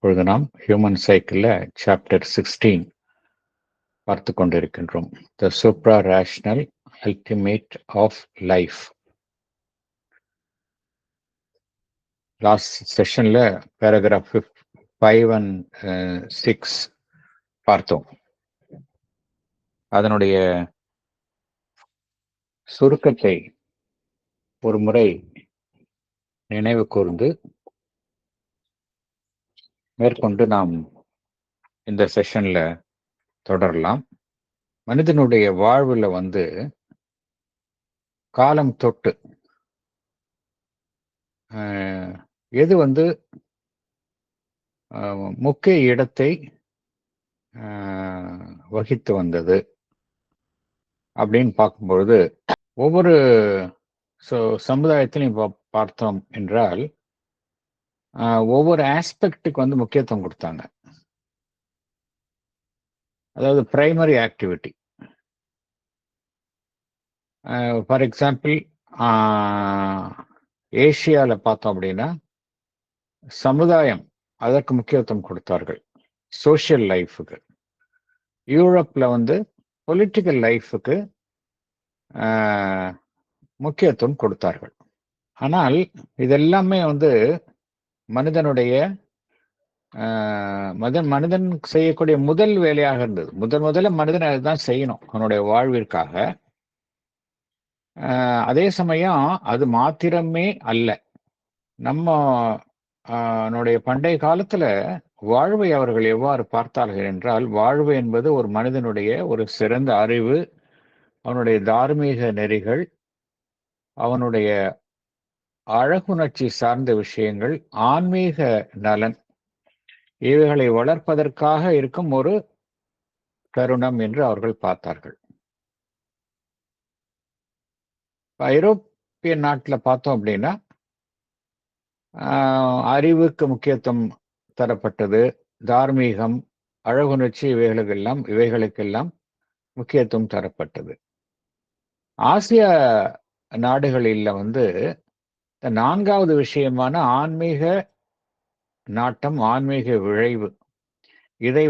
இப்பொழுது நாம் ஹியூமன் சைக்கிளில் சாப்டர் 16 பார்த்து கொண்டிருக்கின்றோம். The supra rational ultimate of life. Last செஷன்ல பேராகிராஃப் 5 and 6 பார்த்தோம். அதனுடைய சுருக்கத்தை ஒரு முறை நினைவு கூர்ந்து மேற்கொண்டு நாம் இந்த செஷன்ல தொடரலாம். மனிதனுடைய வாழ்வுல காலம் தொட்டு எது முக்கிய இடத்தை வகித்து வந்தது அப்படின்னு பார்க்கும்பொழுது ஒவ்வொரு சமுதாயத்திலையும் பார்த்தோம் என்றால் ஒவ்வொரு ஆஸ்பெக்டுக்கு முக்கியத்துவம் கொடுத்தாங்க. அதாவது பிரைமரி ஆக்டிவிட்டி. ஃபார் எக்ஸாம்பிள் ஏஷியாவில் பார்த்தோம் அப்படின்னா சமுதாயம் அதற்கு முக்கியத்துவம் கொடுத்தார்கள், சோஷியல் லைஃபுக்கு. யூரோப்பில் பொலிட்டிக்கல் லைஃபுக்கு முக்கியத்துவம் கொடுத்தார்கள். ஆனால் இதெல்லாமே மனிதனுடைய மனிதன் செய்யக்கூடிய முதல் வேலையாக இருந்தது. முதல்ல மனிதன் அதுதான் செய்யணும் அவனுடைய வாழ்விற்காக. அதே சமயம் அது மாத்திரமே அல்ல. நம்மளுடைய பண்டைய காலத்துல வாழ்வை அவர்கள் எவ்வாறு பார்த்தார்கள் என்றால், வாழ்வு என்பது ஒரு மனிதனுடைய ஒரு சிறந்த அறிவு, அவனுடைய தார்மீக நெறிகள், அவனுடைய அழகுணர்ச்சி சார்ந்த விஷயங்கள், ஆன்மீக நலன், இவைகளை வளர்ப்பதற்காக இருக்கும் ஒரு தருணம் என்று அவர்கள் பார்த்தார்கள். ஐரோப்பிய நாட்டில் பார்த்தோம் அப்படின்னா அறிவுக்கு முக்கியத்துவம் தரப்பட்டது, தார்மீகம், அழகுணர்ச்சி, இவைகளுக்கெல்லாம் முக்கியத்துவம் தரப்பட்டது. ஆசிய நாடுகளில் நான்காவது விஷயமான ஆன்மீக நாட்டம், ஆன்மீக விழைவு, இதை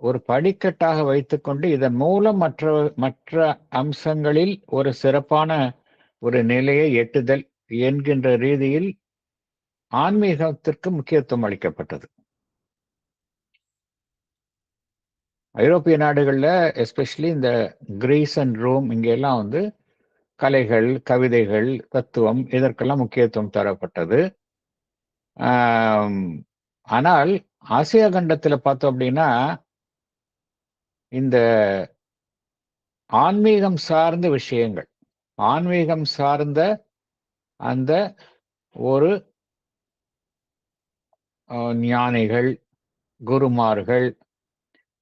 ஒரு படிக்கட்டாக வைத்துக்கொண்டு இதன் மூலம் மற்ற அம்சங்களில் ஒரு சிறப்பான ஒரு நிலையை எட்டுதல் என்கின்ற ரீதியில் ஆன்மீகத்திற்கு முக்கியத்துவம் அளிக்கப்பட்டது. ஐரோப்பிய நாடுகள்ல எஸ்பெஷலி இந்த கிரீஸ் அண்ட் ரோம், இங்கெல்லாம் கலைகள், கவிதைகள், தத்துவம், இதற்கெல்லாம் முக்கியத்துவம் தரப்பட்டது. ஆனால் ஆசியா கண்டத்தில் பார்த்தோம் அப்படின்னா இந்த ஆன்மீகம் சார்ந்த விஷயங்கள், ஆன்மீகம் சார்ந்த அந்த ஒரு ஞானிகள், குருமார்கள்,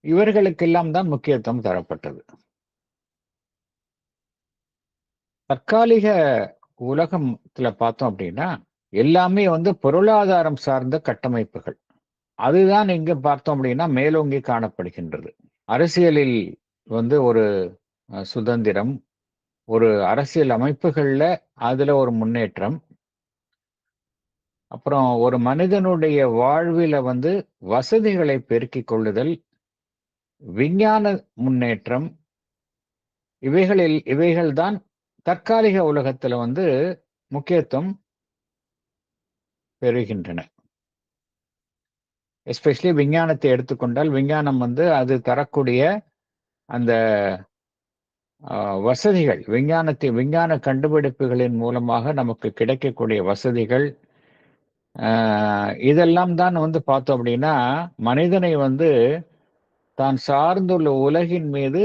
இவர்களுக்கெல்லாம் தான் முக்கியத்துவம் தரப்பட்டது. தற்காலிக உலகத்துல பார்த்தோம் அப்படின்னா எல்லாமே பொருளாதாரம் சார்ந்த கட்டமைப்புகள், அதுதான் இங்க பார்த்தோம் அப்படின்னா மேலோங்கி காணப்படுகின்றது. அரசியலில் ஒரு சுதந்திரம், ஒரு அரசியல் அமைப்புகள்ல அதுல ஒரு முன்னேற்றம், அப்புறம் ஒரு மனிதனுடைய வாழ்வில வசதிகளை பெருக்கிக் கொள்ளுதல், விஞ்ஞான முன்னேற்றம், இவைகள்தான் தற்காலிக உலகத்துல முக்கியத்துவம் பெறுகின்றன. எஸ்பெஷலி விஞ்ஞானத்தை எடுத்துக்கொண்டால், விஞ்ஞானம் அது தரக்கூடிய அந்த வசதிகள், விஞ்ஞான கண்டுபிடிப்புகளின் மூலமாக நமக்கு கிடைக்கக்கூடிய வசதிகள், இதெல்லாம் தான் பார்த்தோம் அப்படின்னா மனிதனை தான் சார்ந்துள்ள உலகின் மீது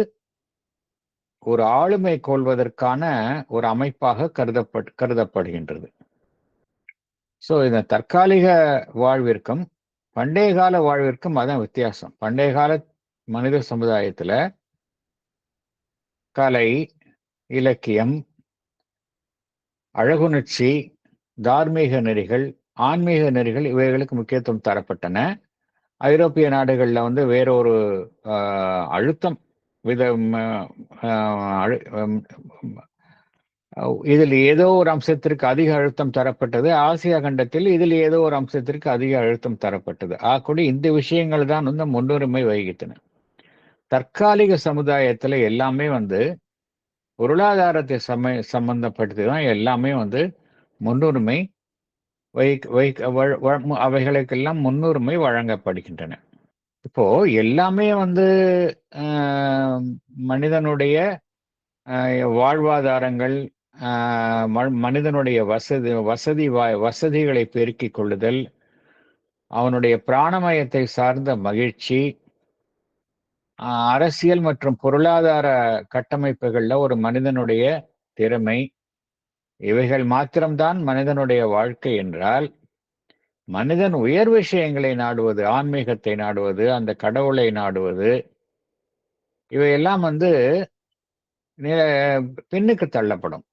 ஒரு ஆளுமை கொள்வதற்கான ஒரு அமைப்பாக கருதப்படுகின்றது. ஸோ இந்த தற்காலிக வாழ்விற்கும் பண்டைய கால வாழ்விற்கும் அதான் வித்தியாசம். பண்டைய கால மனித சமுதாயத்துல கலை, இலக்கியம், அழகுணர்ச்சி, தார்மீக நெறிகள், ஆன்மீக நெறிகள், இவைகளுக்கு முக்கியத்துவம் தரப்பட்டன. ஐரோப்பிய நாடுகள்ல வேறொரு அழுத்தம் இதில் ஏதோ ஒரு அம்சத்திற்கு அதிக அழுத்தம் தரப்பட்டது. ஆசியா கண்டத்தில் இதில் ஏதோ ஒரு அம்சத்திற்கு அதிக அழுத்தம் தரப்பட்டது. ஆகக்கூட இந்த விஷயங்கள் தான் வந்து முன்னுரிமை வகித்தன. தற்காலிக சமுதாயத்துல எல்லாமே வந்து பொருளாதாரத்தை சம்பந்தப்படுத்தி தான் எல்லாமே வந்து முன்னுரிமை அவைகளுக்கெல்லாம் முன்னுரிமை வழங்கப்படுகின்றன. இப்போ எல்லாமே வந்து மனிதனுடைய வாழ்வாதாரங்கள், மனிதனுடைய வசதிகளை பெருக்கிக் கொள்ளுதல், அவனுடைய பிராணமயத்தை சார்ந்த மகிழ்ச்சி, அரசியல் மற்றும் பொருளாதார கட்டமைப்புகள்ல ஒரு மனிதனுடைய திறமை, இவைகள் மாத்திரம்தான் மனிதனுடைய வாழ்க்கை என்றால், மனிதன் உயர் விஷயங்களை நாடுவது, ஆன்மீகத்தை நாடுவது, அந்த கடவுளை நாடுவது, இவையெல்லாம் வந்து பின்னுக்கு தள்ளப்படும்.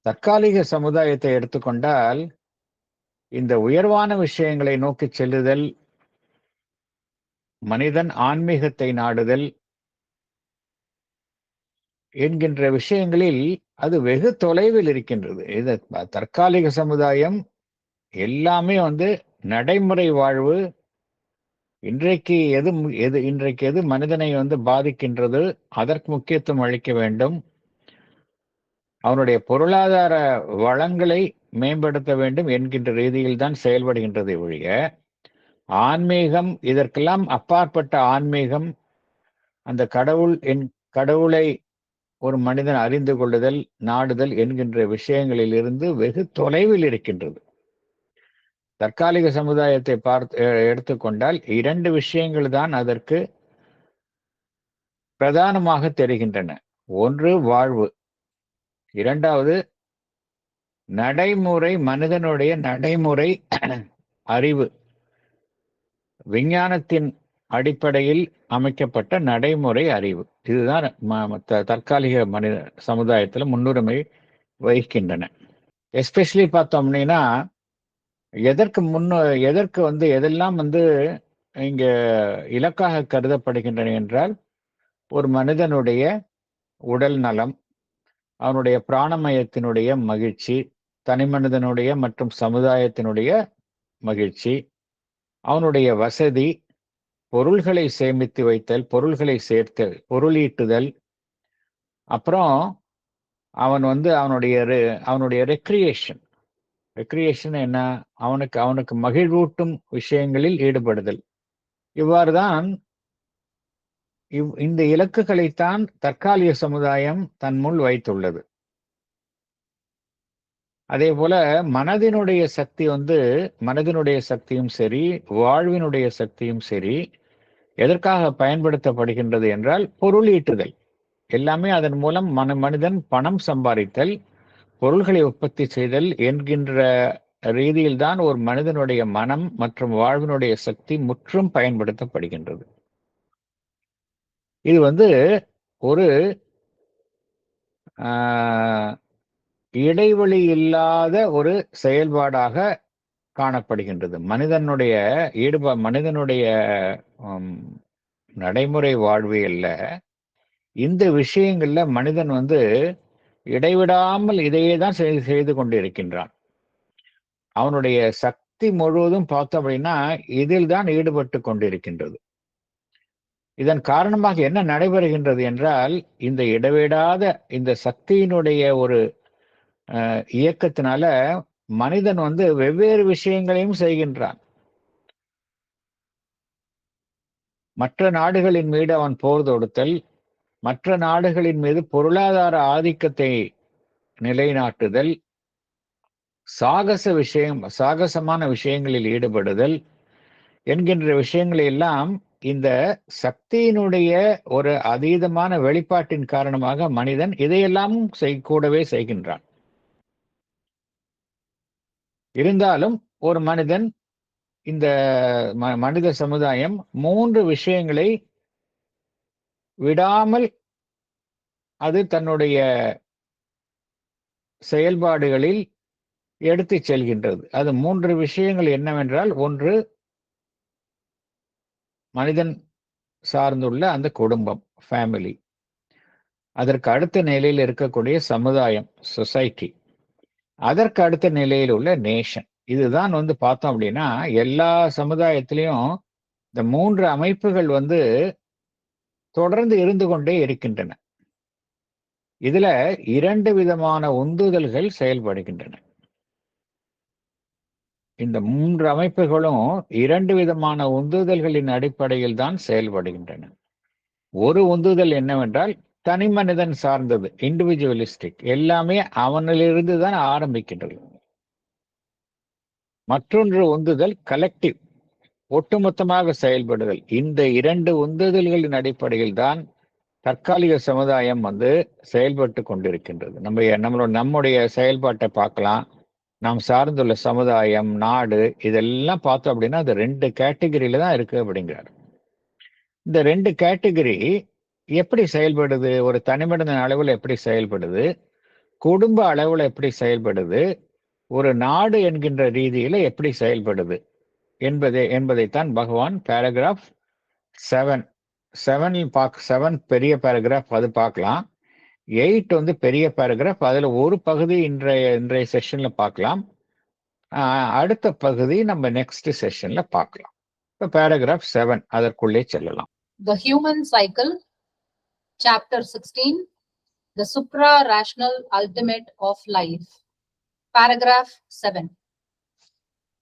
தற்காலிக சமுதாயத்தை எடுத்துக்கொண்டால், இந்த உயர்வான விஷயங்களை நோக்கி செல்லுதல், மனிதன் ஆன்மீகத்தை நாடுதல் என்கின்ற விஷயங்களில் அது வெகு தொலைவில் இருக்கின்றது. இது தற்காலிக சமுதாயம் எல்லாமே வந்து நடைமுறை வாழ்வு. இன்றைக்கு எது மனிதனை வந்து பாதிக்கின்றது, அதற்கு முக்கியத்துவம் அளிக்க வேண்டும். அவனுடைய பொருளாதார வளங்களை மேம்படுத்த வேண்டும் என்கின்ற ரீதியில் தான் செயல்படுகின்றதை ஒழிய, ஆன்மீகம், இதற்கெல்லாம் அப்பாற்பட்ட ஆன்மீகம், அந்த கடவுளை ஒரு மனிதன் அறிந்து கொள்ளுதல், நாடுதல் என்கின்ற விஷயங்களில் இருந்து வெகு தொலைவில் இருக்கின்றது. தற்காலிக சமுதாயத்தை எடுத்துக்கொண்டால் 2 விஷயங்கள் தான் அதற்கு பிரதானமாக தெரிகின்றன. ஒன்று வாழ்வு, 2வது நடைமுறை, மனிதனுடைய நடைமுறை அறிவு, விஞ்ஞானத்தின் அடிப்படையில் அமைக்கப்பட்ட நடைமுறை அறிவு. இதுதான் தற்காலிக மனித சமுதாயத்துல முன்னுரிமை வகிக்கின்றன. எஸ்பெஷலி பார்த்தோம் அப்படின்னா, எதற்கு வந்து எதெல்லாம் வந்து இங்க இலக்காக கருதப்படுகின்றன என்றால், ஒரு மனிதனுடைய உடல் நலம், அவனுடைய பிராணமயத்தினுடைய மகிழ்ச்சி, தனி மனிதனுடைய மற்றும் சமுதாயத்தினுடைய மகிழ்ச்சி, அவனுடைய வசதி, பொருள்களை சேமித்து வைத்தல், பொருள்களை சேர்த்தல், பொருளீட்டுதல், அப்புறம் அவன் வந்து அவனுடைய ரெக்ரியேஷன் என்ன, அவனுக்கு மகிழ்வூட்டும் விஷயங்களில் ஈடுபடுதல். இவ்வாறுதான் இந்த இலக்குகளைத்தான் தற்காலிக சமுதாயம் தன் முன் வைத்துள்ளது. அதே போல மனதினுடைய சக்தியும் சரி, வாழ்வினுடைய சக்தியும் சரி, எதற்காக பயன்படுத்தப்படுகின்றது என்றால் பொருளீட்டுதல். எல்லாமே அதன் மூலம் மனிதன் பணம் சம்பாதித்தல், பொருள்களை உற்பத்தி செய்தல் என்கின்ற ரீதியில் தான் ஒரு மனிதனுடைய மனம் மற்றும் வாழ்வினுடைய சக்தி முற்றும் பயன்படுத்தப்படுகின்றது. இது வந்து ஒரு இடைவெளி இல்லாத ஒரு செயல்பாடாக காணப்படுகின்றது. மனிதனுடைய நடைமுறை வாழ்வியல்ல இந்த விஷயங்கள்ல மனிதன் வந்து இடைவிடாமல் இதையே தான் செய்து கொண்டிருக்கின்றான். அவனுடைய சக்தி முழுவதும் பார்த்தோம் அப்படின்னா இதில் தான் ஈடுபட்டு கொண்டிருக்கின்றது. இதன் காரணமாக என்ன நடைபெறுகின்றது என்றால், இந்த இடைவிடாத இந்த சக்தியினுடைய ஒரு இயக்கத்தினால மனிதன் வந்து வெவ்வேறு விஷயங்களையும் செய்கின்றான். மற்ற நாடுகளின் மீது அவன் போர் தொடுத்தல், மற்ற நாடுகளின் மீது பொருளாதார ஆதிக்கத்தை நிலைநாட்டுதல், சாகசமான விஷயங்களில் ஈடுபடுதல் என்கின்ற விஷயங்களை எல்லாம் இந்த சக்தியினுடைய ஒரு அதீதமான வெளிப்பாட்டின் காரணமாக மனிதன் இதையெல்லாமும் கூடவே செய்கின்றான். இருந்தாலும் ஒரு மனிதன், இந்த மனித சமுதாயம் 3 விஷயங்களை விடாமல் அது தன்னுடைய செயல்பாடுகளில் எடுத்து செல்கின்றது. அது 3 விஷயங்கள் என்னவென்றால், ஒன்று மனிதன் சார்ந்துள்ள அந்த குடும்பம், ஃபேமிலி. அதற்கு அடுத்த நிலையில் இருக்கக்கூடிய சமுதாயம், சொசைட்டி, அதற்கு அடுத்த நிலையில் உள்ள நேஷன். இதுதான் பார்த்தோம் அப்படின்னா எல்லா சமுதாயத்திலையும் இந்த 3 அமைப்புகள் தொடர்ந்து இருந்து கொண்டே இருக்கின்றன. இதுல 2 விதமான உந்துதல்கள் செயல்படுகின்றன. இந்த 3 அமைப்புகளும் 2 விதமான உந்துதல்களின் அடிப்படையில் தான் செயல்படுகின்றன. ஒரு உந்துதல் என்னவென்றால் தனி மனிதன் சார்ந்தது, இண்டிவிஜுவலிஸ்டிக், எல்லாமே அவனிலிருந்து தான் ஆரம்பிக்கின்றது. மற்றொன்று உந்துதல் கலெக்டிவ், ஒட்டுமொத்தமாக செயல்படுதல். இந்த 2 உந்துதல்களின் அடிப்படையில் தான் தற்காலிக சமுதாயம் செயல்பட்டு கொண்டிருக்கின்றது. நம்முடைய செயல்பாட்டை பார்க்கலாம். நாம் சார்ந்துள்ள சமுதாயம், நாடு, இதெல்லாம் பார்த்தோம் அப்படின்னா அது 2 கேட்டகரியில தான் இருக்கு அப்படிங்கிறார். இந்த 2 கேட்டகரி எப்படி செயல்படுது? ஒரு தனிமனிதன் அளவில் எப்படி செயல்படுது? குடும்ப அளவில் எப்படி செயல்படுது? ஒரு நாடு என்கின்ற ரீதியில எப்படி செயல்படுது என்பதைத்தான் பகவான் பேராகிராஃப் 7 பெரிய பேராகிராஃப், அது பார்க்கலாம். 8 பெரிய பேராகிராஃப், அதுல ஒரு பகுதி இன்றைய செஷன்ல பார்க்கலாம். அடுத்த பகுதி நம்ம நெக்ஸ்ட் செஷன்ல பார்க்கலாம். இப்போ பேராகிராஃப் 7 அதற்குள்ளே செல்லலாம். The Human Cycle, Chapter 16, The Supra-Rational Ultimate of Life. Paragraph 7.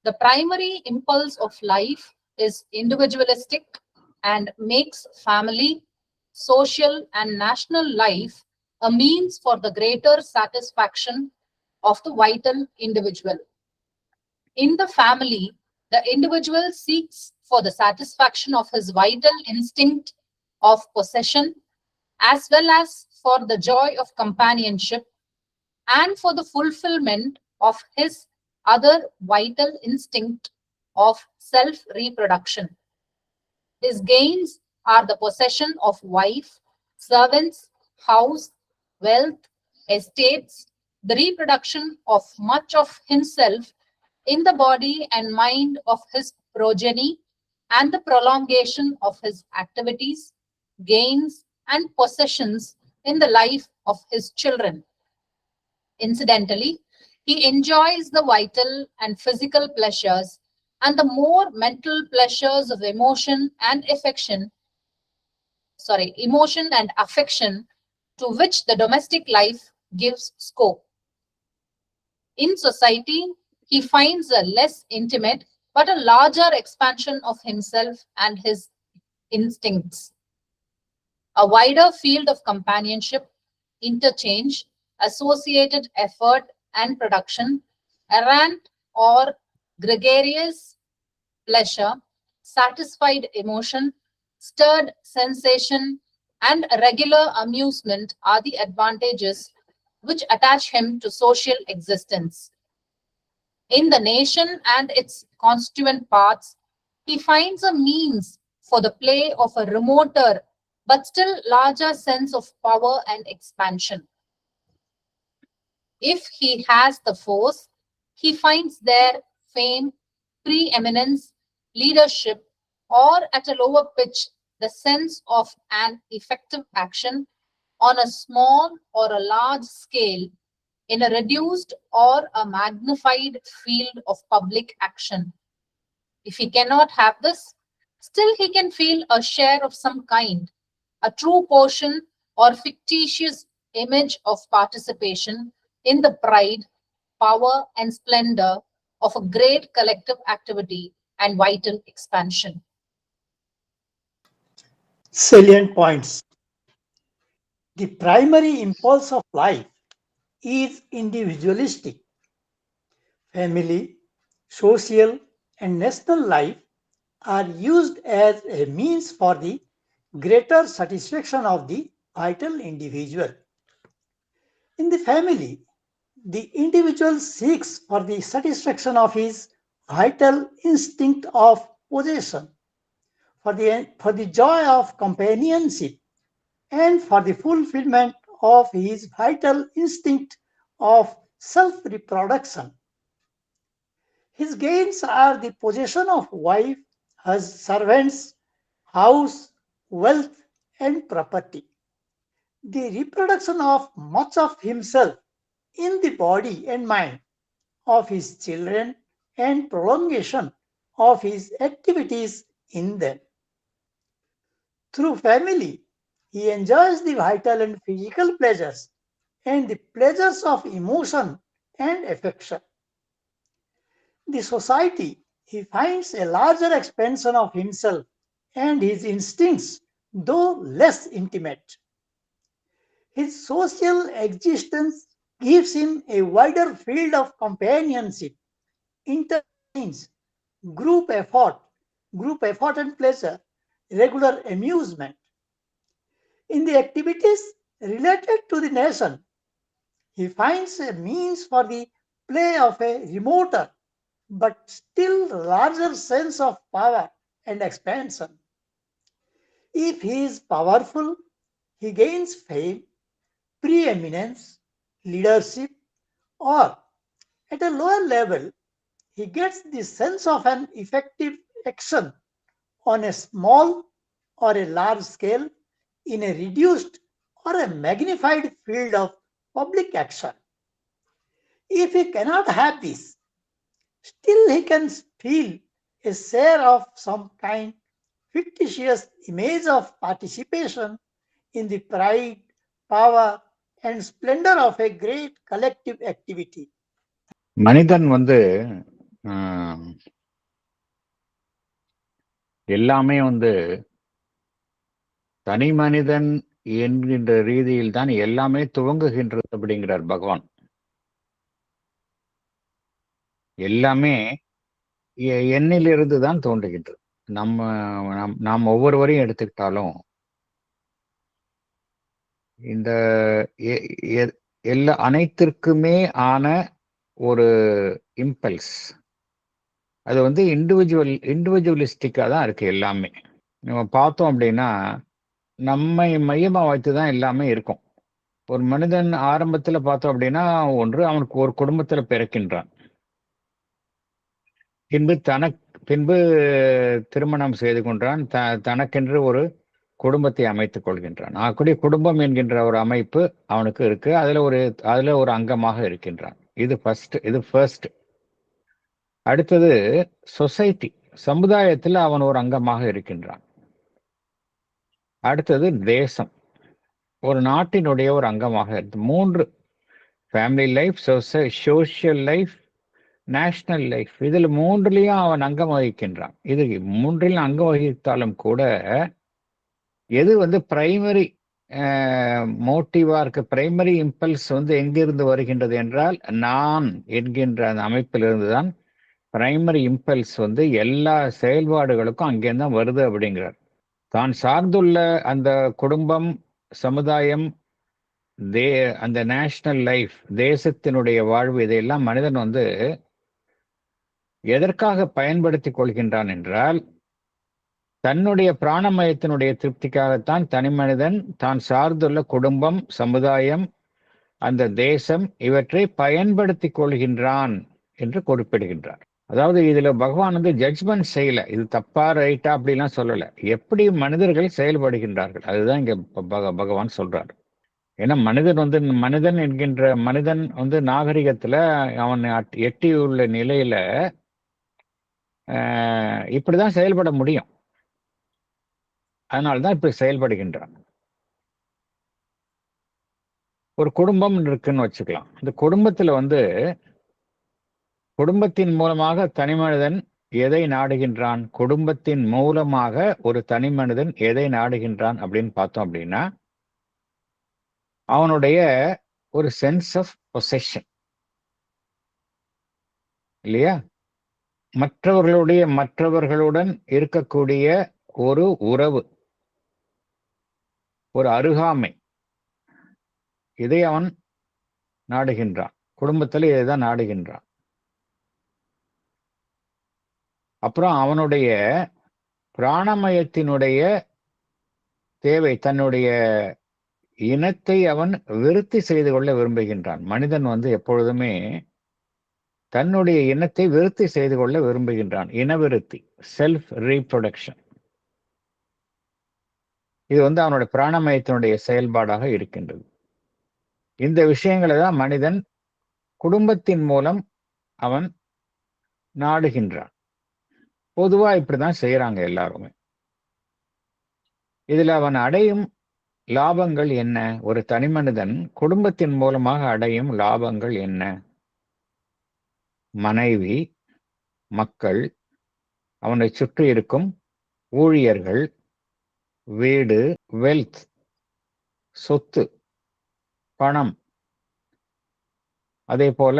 The primary impulse of life is individualistic and makes family, social, and national life a means for the greater satisfaction of the vital individual. In the family, the individual seeks for the satisfaction of his vital instinct of possession, as well as for the joy of companionship and for the fulfillment of his other vital instinct of self-reproduction. His gains are the possession of wife, servants, house, wealth, estates, the reproduction of much of himself in the body and mind of his progeny, and the prolongation of his activities, gains, and possessions in the life of his children. Incidentally, he enjoys the vital and physical pleasures and the more mental pleasures of emotion and affection to which the domestic life gives scope. In society, he finds a less intimate but a larger expansion of himself and his instincts, a wider field of companionship, interchange, associated effort and production, errant or gregarious pleasure, satisfied emotion, stirred sensation, and regular amusement are the advantages which attach him to social existence. In the nation and its constituent parts, he finds a means for the play of a remoter but still larger sense of power and expansion. If he has the force, he finds there fame, preeminence, leadership, or at a lower pitch, the sense of an effective action on a small or a large scale, in a reduced or a magnified field of public action. If he cannot have this, still he can feel a share of some kind, a true portion or fictitious image of participation in the pride, power, and splendor of a great collective activity and vital expansion. Salient points. The primary impulse of life is individualistic. Family, social, and national life are used as a means for the greater satisfaction of the vital individual. In the family, the individual seeks for the satisfaction of his vital instinct of possession, for the joy of companionship, and for the fulfillment of his vital instinct of self-reproduction. His gains are the possession of wife, his servants, house, wealth, and property. the reproduction of much of himself in the body and mind of his children and prolongation of his activities in them. Through family, he enjoys the vital and physical pleasures and the pleasures of emotion and affection. The society, he finds a larger expansion of himself and his instincts, though less intimate. His social existence gives him a wider field of companionship, intervenes, group effort and pleasure, regular amusement. In the activities related to the nation, he finds a means for the play of a remoter but still larger sense of power and expansion. If he is powerful, he gains fame, preeminence, leadership, or at a lower level, he gets the sense of an effective action on a small or a large scale in a reduced or a magnified field of public action. If he cannot have this, still he can feel a share of some kind, fictitious image of participation in the pride, power, and splendor of a great collective activity. மனிதன் வந்து ஆஹ், எல்லாமே வந்து தனி மனிதன் என்கின்ற ரீதியில் தான் எல்லாமே துவங்குகின்றது அப்படிங்கிறார் பகவான். எல்லாமே எண்ணிலிருந்து தான் தோன்றுகின்றது. நாம் ஒவ்வொருவரையும் எடுத்துக்கிட்டாலும் இந்த எல்லா அனைத்திற்குமே ஆன ஒரு இம்பல்ஸ், அது வந்து இண்டிவிஜுவலிஸ்டிக்கா தான் இருக்கு எல்லாமே. நம்ம பார்த்தோம் அப்படின்னா நம்மை மையமா வைத்து தான் எல்லாமே இருக்கும். ஒரு மனிதன் ஆரம்பத்துல பார்த்தோம் அப்படின்னா ஒன்று அவனுக்கு ஒரு குடும்பத்துல பிறக்கின்றான், பின்பு திருமணம் செய்து கொண்டான், தனக்கென்று ஒரு குடும்பத்தை அமைத்துக் கொள்கின்றான். ஆகக்கூடிய குடும்பம் என்கின்ற ஒரு அமைப்பு அவனுக்கு இருக்கு, அதுல ஒரு அங்கமாக இருக்கின்றான். இது ஃபர்ஸ்ட். அடுத்தது சொசைட்டி, சமுதாயத்தில் அவன் ஒரு அங்கமாக இருக்கின்றான். அடுத்தது தேசம், ஒரு நாட்டினுடைய ஒரு அங்கமாக இருக்கு. 3 family life, social life, national life, இதில் 3லயும் அவன் அங்கம் வகிக்கின்றான். இது 3ல் அங்கம் வகித்தாலும் கூட எது வந்து பிரைமரி மோட்டிவா இருக்கு, பிரைமரி இம்பல்ஸ் வந்து எங்கிருந்து வருகின்றது என்றால் நான் என்கின்ற அந்த அமைப்பிலிருந்து தான் பிரைமரி இம்பல்ஸ் வந்து எல்லா செயல்பாடுகளுக்கும் அங்கேருந்து தான் வருது அப்படிங்கிறார். தான் சார்ந்துள்ள அந்த குடும்பம், சமுதாயம், அந்த நேஷனல் லைஃப், தேசத்தினுடைய வாழ்வு, இதையெல்லாம் மனிதன் வந்து எதற்காக பயன்படுத்தி கொள்கின்றான் என்றால் தன்னுடைய பிராணமயத்தினுடைய திருப்திக்காகத்தான் தனி மனிதன் தான் சார்ந்துள்ள குடும்பம், சமுதாயம், அந்த தேசம் இவற்றை பயன்படுத்தி கொள்கின்றான் என்று குறிப்பிடுகின்றார். அதாவது இதுல பகவான் வந்து ஜட்ஜ்மெண்ட் செய்யல, இது தப்பா ரைட்டா அப்படிலாம் சொல்லல, எப்படி மனிதர்கள் செயல்படுகின்றார்கள் அதுதான் இங்க பகவான் சொல்றார். ஏன்னா மனிதன் என்கின்ற மனிதன் வந்து நாகரிகத்துல அவன் எட்டியுள்ள நிலையில இப்படிதான் செயல்பட முடியும். அதனால்தான் இப்படி செயல்படுகின்றான். ஒரு குடும்பம் இருக்குன்னு வச்சுக்கலாம். இந்த குடும்பத்துல வந்து குடும்பத்தின் மூலமாக தனி மனிதன் எதை நாடுகின்றான், குடும்பத்தின் மூலமாக ஒரு தனி மனிதன் எதை நாடுகின்றான் அப்படின்னு பார்த்தோம் அப்படின்னா அவனுடைய ஒரு சென்ஸ் ஆஃப் பொசெஷன் இல்லையா, மற்றவர்களுடன் இருக்கக்கூடிய ஒரு உறவு, ஒரு அருகாமை, இதை அவன் நாடுகின்றான். குடும்பத்தில் இதைதான் நாடுகின்றான். அப்புறம் அவனுடைய பிராணமயத்தினுடைய தேவை, தன்னுடைய இனத்தை அவன் விருத்தி செய்து கொள்ள விரும்புகின்றான். மனிதன் வந்து எப்பொழுதுமே தன்னுடைய இனத்தை விருத்தி செய்து கொள்ள விரும்புகின்றான். இனவிருத்தி, செல்ஃப் ரீப்ரொடக்ஷன். இது வந்து அவனுடைய பிராணமயத்தினுடைய செயல்பாடாக இருக்கின்றது. இந்த விஷயங்களை தான் மனிதன் குடும்பத்தின் மூலம் அவன் நாடுகின்றான். பொதுவா இப்படிதான் செய்யறாங்க எல்லாருமே. இதுல அவன் அடையும் லாபங்கள் என்ன? ஒரு தனி மனிதன் குடும்பத்தின் மூலமாக அடையும் லாபங்கள் என்ன? மனைவி, மக்கள், அவனை சுற்றி இருக்கும் ஊழியர்கள், வீடு, வெல்த், சொத்து, பணம், அதே போல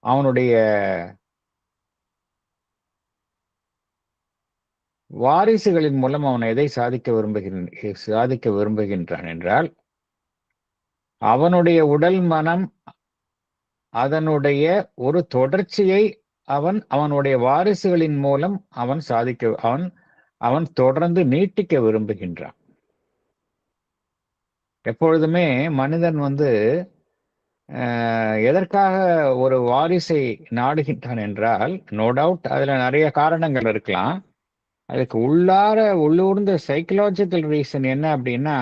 அவனுடைய வாரிசுகளின் மூலம் அவன் எதை சாதிக்க விரும்புகின்றான் என்றால், அவனுடைய உடல் மனம் அதனுடைய ஒரு தொடர்ச்சியை அவனுடைய வாரிசுகளின் மூலம் அவன் தொடர்ந்து நீட்டிக்க விரும்புகின்றான். எப்பொழுதுமே மனிதன் வந்து எதற்காக ஒரு வாரிசை நாடுகின்றான் என்றால், நோ டவுட் அதுல நிறைய காரணங்கள் இருக்கலாம். அதுக்கு உள்ளூர்ந்த சைக்கலாஜிக்கல் ரீசன் என்ன அப்படின்னா,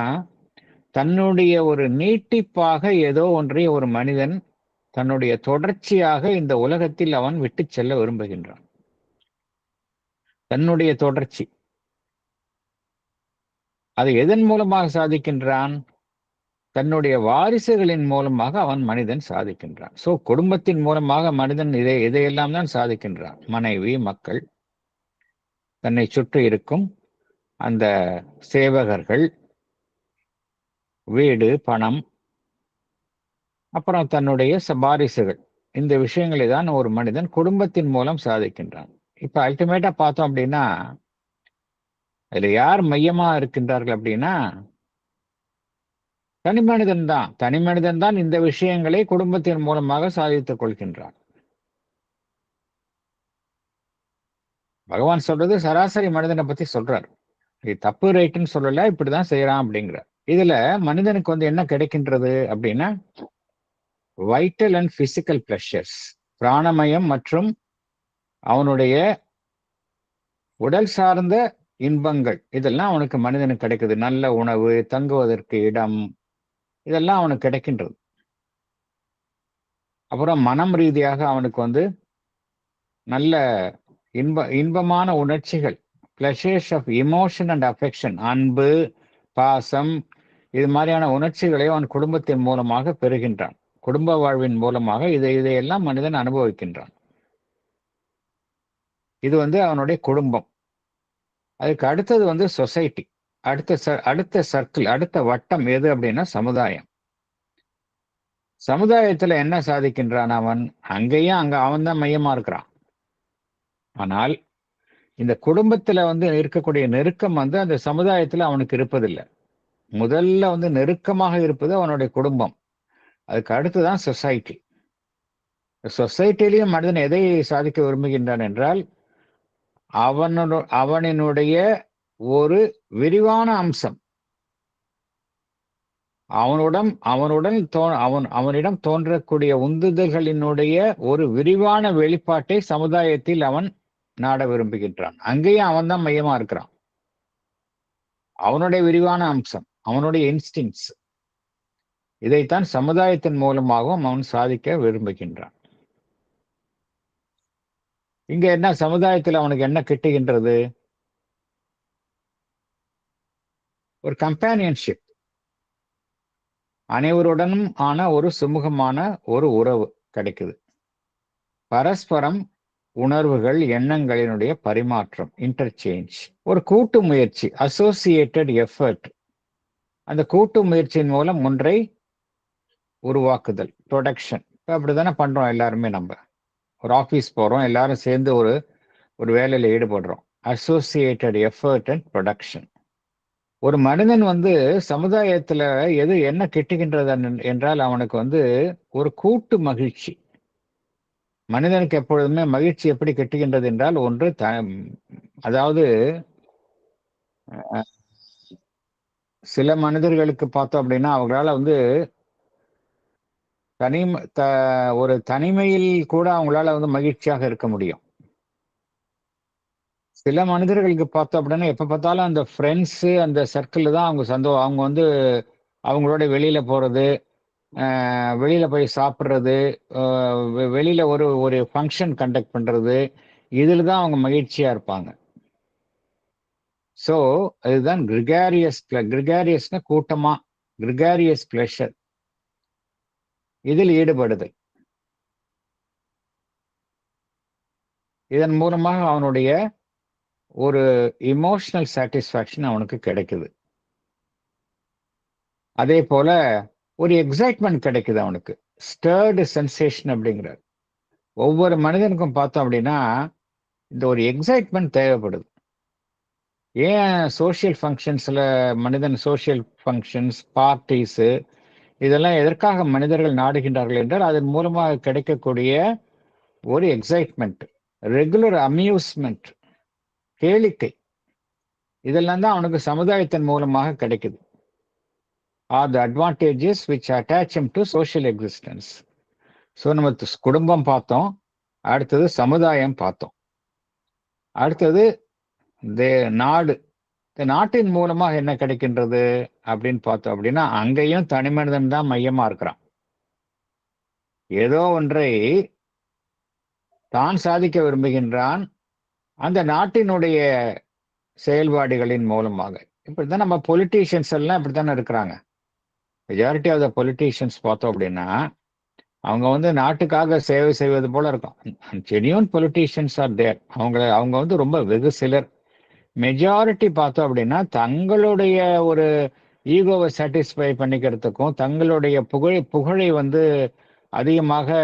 தன்னுடைய ஒரு நீட்டிப்பாக ஏதோ ஒன்றை ஒரு மனிதன் தன்னுடைய தொடர்ச்சியாக இந்த உலகத்தில் அவன் விட்டு செல்ல விரும்புகின்றான். தன்னுடைய தொடர்ச்சி அதை எதன் மூலமாக சாதிக்கின்றான்? தன்னுடைய வாரிசுகளின் மூலமாக அவன் மனிதன் சாதிக்கின்றான். சோ குடும்பத்தின் மூலமாக மனிதன் இதையெல்லாம் தான் சாதிக்கின்றான். மனைவி, மக்கள், தன்னை சுற்றி இருக்கும் அந்த சேவகர்கள், வீடு, பணம், அப்புறம் தன்னுடைய வாரிசுகள், இந்த விஷயங்களை தான் ஒரு மனிதன் குடும்பத்தின் மூலம் சாதிக்கின்றான். இப்ப அல்டிமேட்டா பார்த்தோம் அப்படின்னா, அதுல யார் மையமா இருக்கின்றார்கள் அப்படின்னா, தனி மனிதன் தான் இந்த விஷயங்களை குடும்பத்தின் மூலமாக சாதித்துக் கொள்கின்றான். பகவான் சொல்றது சராசரி மனிதனை பத்தி சொல்றார். இது தப்பு ரைட்டுன்னு சொல்லல, இப்படிதான் செய்யறான் அப்படிங்கிற. இதுல மனிதனுக்கு வந்து என்ன கிடைக்கின்றது அப்படின்னா, வைட்டல் அண்ட் பிசிக்கல் பிளஷர்ஸ், பிராணமயம் மற்றும் அவனுடைய உடல் சார்ந்த இன்பங்கள், இதெல்லாம் அவனுக்கு மனிதனுக்கு கிடைக்குது. நல்ல உணவு, தங்குவதற்கு இடம், இதெல்லாம் அவனுக்கு கிடைக்கின்றது. அப்புறம் மனம் ரீதியாக அவனுக்கு வந்து நல்ல இன்பமான உணர்ச்சிகள், pleasures of emotion and affection, அன்பு, பாசம், இது மாதிரியான உணர்ச்சிகளை அவன் குடும்பத்தின் மூலமாக பெறுகின்றான். குடும்ப வாழ்வின் மூலமாக இதையெல்லாம் மனிதன் அனுபவிக்கின்றான். இது வந்து அவனுடைய குடும்பம். அதுக்கு அடுத்தது வந்து சொசைட்டி. அடுத்த சர்க்கிள், அடுத்த வட்டம் எது அப்படின்னா சமுதாயம். சமுதாயத்துல என்ன சாதிக்கின்றான் அவன்? அங்கேயும் அவன் தான் மையமா இருக்கிறான். ஆனால் இந்த குடும்பத்துல வந்து இருக்கக்கூடிய நெருக்கம் வந்து அந்த சமுதாயத்துல அவனுக்கு இருப்பதில்லை. முதல்ல வந்து நெருக்கமாக இருப்பது அவனுடைய குடும்பம். அதுக்கு அடுத்துதான் சொசைட்டி. சொசைட்டிலையும் மனிதன் எதை சாதிக்க விரும்புகின்றான் என்றால், அவனினுடைய ஒரு விரிவான அம்சம், அவனிடம் தோன்றக்கூடிய உந்துதல்களினுடைய ஒரு விரிவான வெளிப்பாட்டை சமுதாயத்தில் அவன் நாட விரும்புகின்றான். அங்கேயும் அவன் தான் மையமா இருக்கிறான். அவனுடைய விரிவான அம்சம், அவனுடைய இன்ஸ்டிங்ஸ், இதைத்தான் சமுதாயத்தின் மூலமாகவும் அவன் சாதிக்க விரும்புகின்றான். இங்க என்ன சமுதாயத்தில் அவனுக்கு என்ன கிட்டுகின்றது? ஒரு கம்பேனியன்ஷிப், அனைவருடனும் ஆன ஒரு சுமூகமான ஒரு உறவு கிடைக்குது. பரஸ்பரம் உணர்வுகள், எண்ணங்களினுடைய பரிமாற்றம், இன்டர்சேஞ்ச், ஒரு கூட்டு முயற்சி, அசோசியேட்டட் எஃபர்ட். அந்த கூட்டு முயற்சியின் மூலம் ஒன்றை உருவாக்குதல், ப்ரொடக்ஷன். அப்படித்தானே பண்றோம் எல்லாருமே. நம்ம ஒரு ஆபீஸ் போறோம், எல்லாரும் சேர்ந்து ஒரு வேலையில ஈடுபடுறோம். Associated effort and production. ஒரு மனிதன் வந்து சமுதாயத்துல என்ன கிட்டுகின்றது என்றால் அவனுக்கு வந்து ஒரு கூட்டு மகிழ்ச்சி. மனிதனுக்கு எப்பொழுதுமே மகிழ்ச்சி எப்படி கிட்டுகின்றது என்றால், ஒன்று அதாவது சில மனிதர்களுக்கு பார்த்தோம் அப்படின்னா அவங்களால வந்து ஒரு தனிமையில் கூட அவங்களால வந்து மகிழ்ச்சியாக இருக்க முடியும். சில மனிதர்களுக்கு பார்த்தோம் அப்படின்னா எப்ப பார்த்தாலும் அந்த ஃப்ரெண்ட்ஸ் அந்த சர்க்கிள் தான் அவங்க வந்து அவங்களோட வெளியில போறது, வெளியில போய் சாப்பிட்றது, வெளியில ஒரு ஒரு ஃபங்க்ஷன் கண்டக்ட் பண்றது, இதுல தான் அவங்க மகிழ்ச்சியா இருப்பாங்க. ஸோ அதுதான் கிரிகாரியஸ்னா கூட்டமா, கிரிகாரியஸ் பிளஷர், இதில் ஈடுபடுதல். இதன் மூலமாக அவனுடைய ஒரு இமோஷனல் சாட்டிஸ்ஃபேக்ஷன் அவனுக்கு கிடைக்குது. அதே போல ஒரு எக்ஸைட்மெண்ட் கிடைக்குது அவனுக்கு, ஸ்டர்டு சென்சேஷன் அப்படிங்கிறார். ஒவ்வொரு மனிதனுக்கும் பார்த்தோம் அப்படின்னா இந்த ஒரு எக்ஸைட்மெண்ட் தேவைப்படுது. ஏன் சோஷியல் ஃபங்க்ஷன்ஸ்ல சோஷியல் ஃபங்க்ஷன்ஸ், பார்ட்டிஸ், இதெல்லாம் எதற்காக மனிதர்கள் நாடுகின்றார்கள் என்றால் அதன் மூலமாக கிடைக்கக்கூடிய ஒரு எக்ஸைட்மெண்ட், ரெகுலர் அம்யூஸ்மெண்ட், கேளிக்கை, இதெல்லாம் தான் அவனுக்கு சமுதாயத்தின் மூலமாக கிடைக்குது. R the advantages which attach him to social existence. So நம்ம குடும்பம் பார்த்தோம், அடுத்தது சமுதாயம் பார்த்தோம், அடுத்தது நாடு. இந்த நாட்டின் மூலமாக என்ன கிடைக்கின்றது அப்படின்னு பார்த்தோம் அப்படின்னா அங்கேயும் தனி மனிதன் தான் மையமா இருக்கிறான். ஏதோ ஒன்றை தான் சாதிக்க விரும்புகின்றான் அந்த நாட்டினுடைய செயல்பாடுகளின் மூலமாக. இப்படித்தான் நம்ம பொலிட்டீஷியன்ஸ் எல்லாம் இப்படித்தானே இருக்கிறாங்க. மெஜாரிட்டி ஆஃப் த பொலிட்டீஷியன்ஸ் பார்த்தோம் அப்படின்னா அவங்க வந்து நாட்டுக்காக சேவை செய்வது போல இருக்கும். Genuine politicians are there. அவங்க வந்து ரொம்ப வெகு சிலர். மெஜாரிட்டி பார்த்தோம் அப்படின்னா தங்களுடைய ஒரு ஈகோவை சாட்டிஸ்ஃபை பண்ணிக்கிறதுக்கும் தங்களுடைய புகழை வந்து அதிகமாக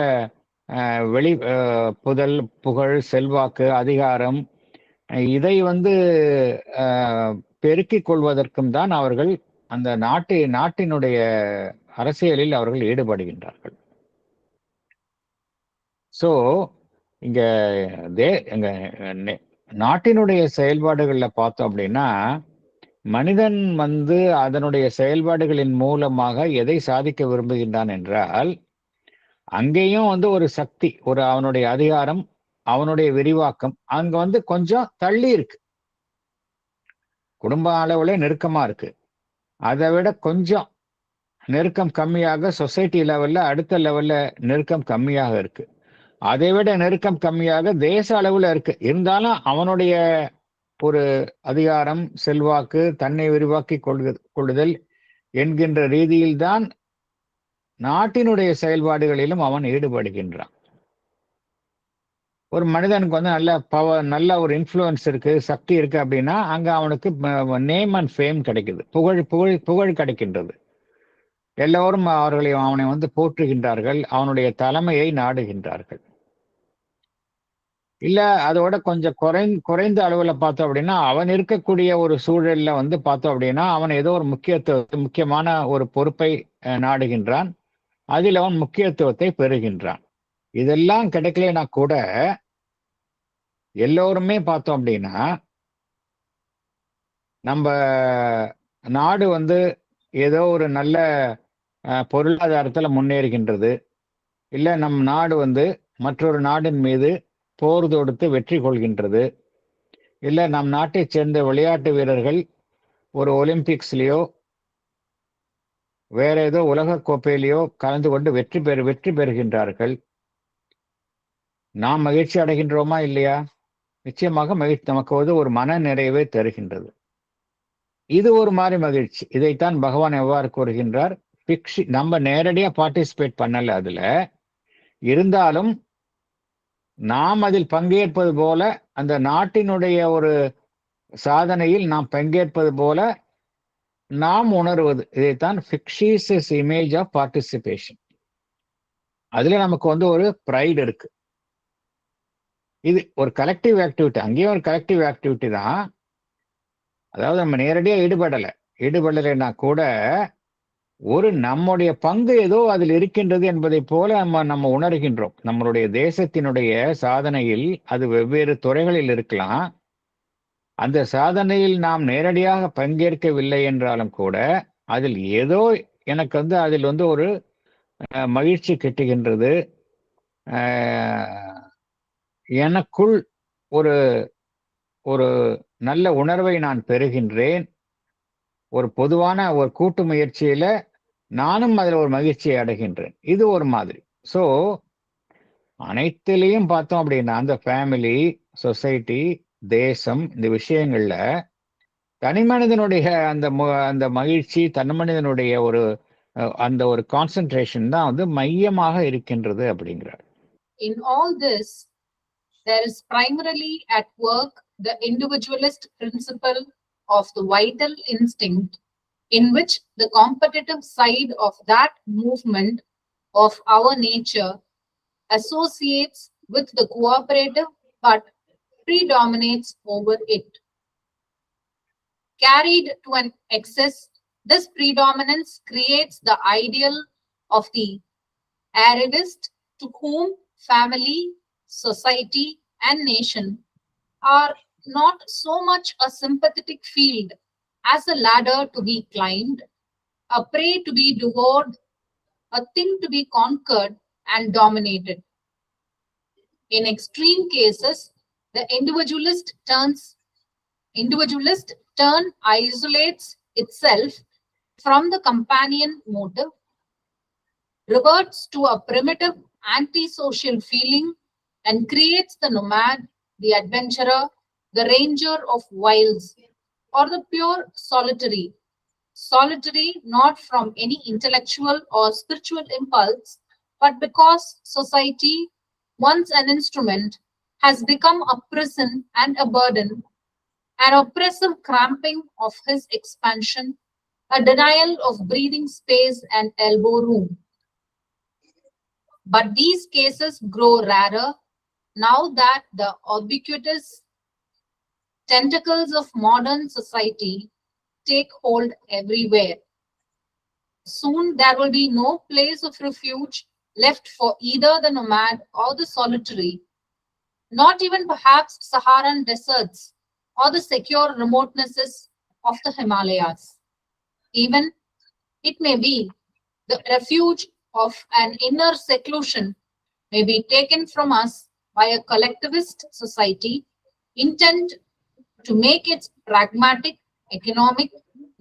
புகழ், செல்வாக்கு, அதிகாரம், இதை வந்து பெருக்கிக் கொள்வதற்கும் தான் அவர்கள் அந்த நாட்டினுடைய அரசியலில் அவர்கள் ஈடுபடுகின்றார்கள். ஸோ இங்க எங்க நாட்டினுடைய செயல்பாடுகள்ல பார்த்தோம் அப்படின்னா மனிதன் வந்து அதனுடைய செயல்பாடுகளின் மூலமாக எதை சாதிக்க விரும்புகின்றான் என்றால் அங்கேயும் வந்து ஒரு சக்தி, ஒரு அவனுடைய அதிகாரம், அவனுடைய விரிவாக்கம் அங்க வந்து கொஞ்சம் தள்ளி இருக்கு. குடும்ப அளவுல நெருக்கமா இருக்கு. அதை விட கொஞ்சம் நெருக்கம் கம்மியாக சொசைட்டி லெவல்ல அடுத்த லெவல்ல நெருக்கம் கம்மியாக இருக்கு. அதை விட நெருக்கம் கம்மியாக தேச அளவுல இருக்கு. இருந்தாலும் அவனுடைய ஒரு அதிகாரம், செல்வாக்கு, தன்னை விரிவாக்கி கொள்ளுதல் என்கின்ற ரீதியில்தான் நாட்டினுடைய செயல்பாடுகளிலும் அவன் ஈடுபடுகின்றான். ஒரு மனிதனுக்கு வந்து நல்ல பவர், நல்ல ஒரு இன்ஃப்ளூயன்ஸ் இருக்கு, சக்தி இருக்கு அப்படின்னா அங்க அவனுக்கு நேம் அண்ட் ஃபேம் கிடைக்குது, புகழ் கிடைக்கின்றது. எல்லோரும் அவனை வந்து போற்றுகின்றார்கள், அவனுடைய தலைமையை நாடுகின்றார்கள். இல்ல அதோட கொஞ்சம் குறைந்த அளவுல பார்த்தோம் அப்படின்னா அவன் இருக்கக்கூடிய ஒரு சூழல்ல வந்து பார்த்தோம் அப்படின்னா அவன் ஏதோ ஒரு முக்கியமான ஒரு பொறுப்பை நாடுகின்றான், அதில் அவன் முக்கியத்துவத்தை பெறுகின்றான். இதெல்லாம் கிடைக்கலனா கூட எல்லோருமே பார்த்தோம் அப்படின்னா நம்ம நாடு வந்து ஏதோ ஒரு நல்ல பொருளாதாரத்துல முன்னேறுகின்றது, இல்ல நம் நாடு வந்து மற்றொரு நாட்டின் மீது போர் தொடுத்து வெற்றி கொள்கின்றது, இல்ல நம் நாட்டைச் சேர்ந்த விளையாட்டு வீரர்கள் ஒரு ஒலிம்பிக்ஸ்லயோ வேற ஏதோ உலக கோப்பையிலையோ கலந்து கொண்டு வெற்றி பெறுகின்றார்கள். நாம் மகிழ்ச்சி அடைகின்றோமா இல்லையா? நிச்சயமாக மகிழ்ச்சி நமக்கு வந்து ஒரு மன நிறைவை தருகின்றது. இது ஒரு மாதிரி மகிழ்ச்சி. இதைத்தான் பகவான் எவ்வாறு கூறுகின்றார்? நம்ம நேரடியா பார்ட்டிசிபேட் பண்ணல அதுல, இருந்தாலும் நாம் அதில் பங்கேற்பது போல, அந்த நாட்டினுடைய ஒரு சாதனையில் நாம் பங்கேற்பது போல நாம் உணர்வது, இதைத்தான் ஃபிக்ஷியஸ் இமேஜ் ஆஃப் பார்ட்டிசிபேஷன். அதுல நமக்கு வந்து ஒரு ப்ரைடு இருக்கு. இது ஒரு கலெக்டிவ் ஆக்டிவிட்டி, அங்கேயும் ஒரு கலெக்டிவ் ஆக்டிவிட்டி தான். அதாவது நம்ம நேரடியா ஈடுபடலைன்னா கூட ஒரு நம்முடைய பங்கு ஏதோ அதில் இருக்கின்றது என்பதை போல நம்ம உணர்கின்றோம். நம்மளுடைய தேசத்தினுடைய சாதனையில் அது வெவ்வேறு துறைகளில் இருக்கலாம். அந்த சாதனையில் நாம் நேரடியாக பங்கேற்கவில்லை என்றாலும் கூட அதில் ஏதோ எனக்கு வந்து அதில் வந்து ஒரு மகிழ்ச்சி கிட்டுகின்றது, எனக்குள் ஒரு ஒரு நல்ல உணர்வை நான் பெறுகின்றேன். ஒரு பொதுவான ஒரு கூட்டு முயற்சியில நானும் அதுல ஒரு மகிழ்ச்சியை அடைகின்றேன். இது ஒரு மாதிரி. ஸோ அனைத்திலையும் பார்த்தோம் அப்படின்னா, அந்த ஃபேமிலி, சொசைட்டி, தேசம் இந்த விஷயங்கள்ல தனிமனிதனுடைய அந்த மகிழ்ச்சி, தனிமனிதனுடைய ஒரு அந்த ஒரு கான்சன்ட்ரேஷன் தான் வந்து மையமாக இருக்கின்றது அப்படிங்கிறார். In all this, there is primarily at work the individualist principle of the vital instinct, in which the competitive side of that movement of our nature associates with the cooperative but predominates over it. Carried to an excess, this predominance creates the ideal of the arrivist, to whom family, society, and nation are not so much a sympathetic field as a ladder to be climbed, a prey to be devoured, a thing to be conquered and dominated. In extreme cases, the individualist turn isolates itself from the companion motive, reverts to a primitive antisocial feeling, and creates the nomad, the adventurer, the ranger of wilds, or the pure solitary. Solitary not from any intellectual or spiritual impulse, but because society, once an instrument, has become a prison and a burden, an oppressive cramping of his expansion, a denial of breathing space and elbow room. But these cases grow rarer now that the ubiquitous tentacles of modern society take hold everywhere. Soon there will be no place of refuge left for either the nomad or the solitary, not even perhaps Saharan deserts or the secure remotenesses of the Himalayas. Even, it may be, the refuge of an inner seclusion may be taken from us by a collectivist society intent to make its pragmatic, economic,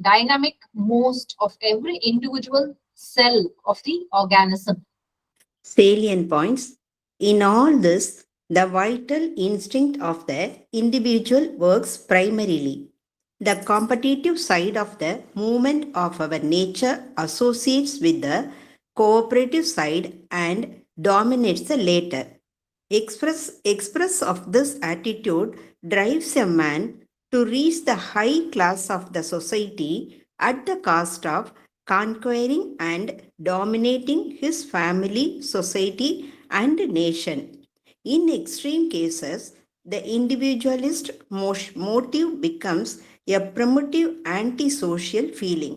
dynamic most of every individual cell of the organism. Salient points. In all this, the vital instinct of the individual works primarily. The competitive side of the movement of our nature associates with the cooperative side and dominates the latter. Express of this attitude drives a man to reach the high class of the society at the cost of conquering and dominating his family, society, and nation. In extreme cases, the individualist motive becomes a primitive antisocial feeling.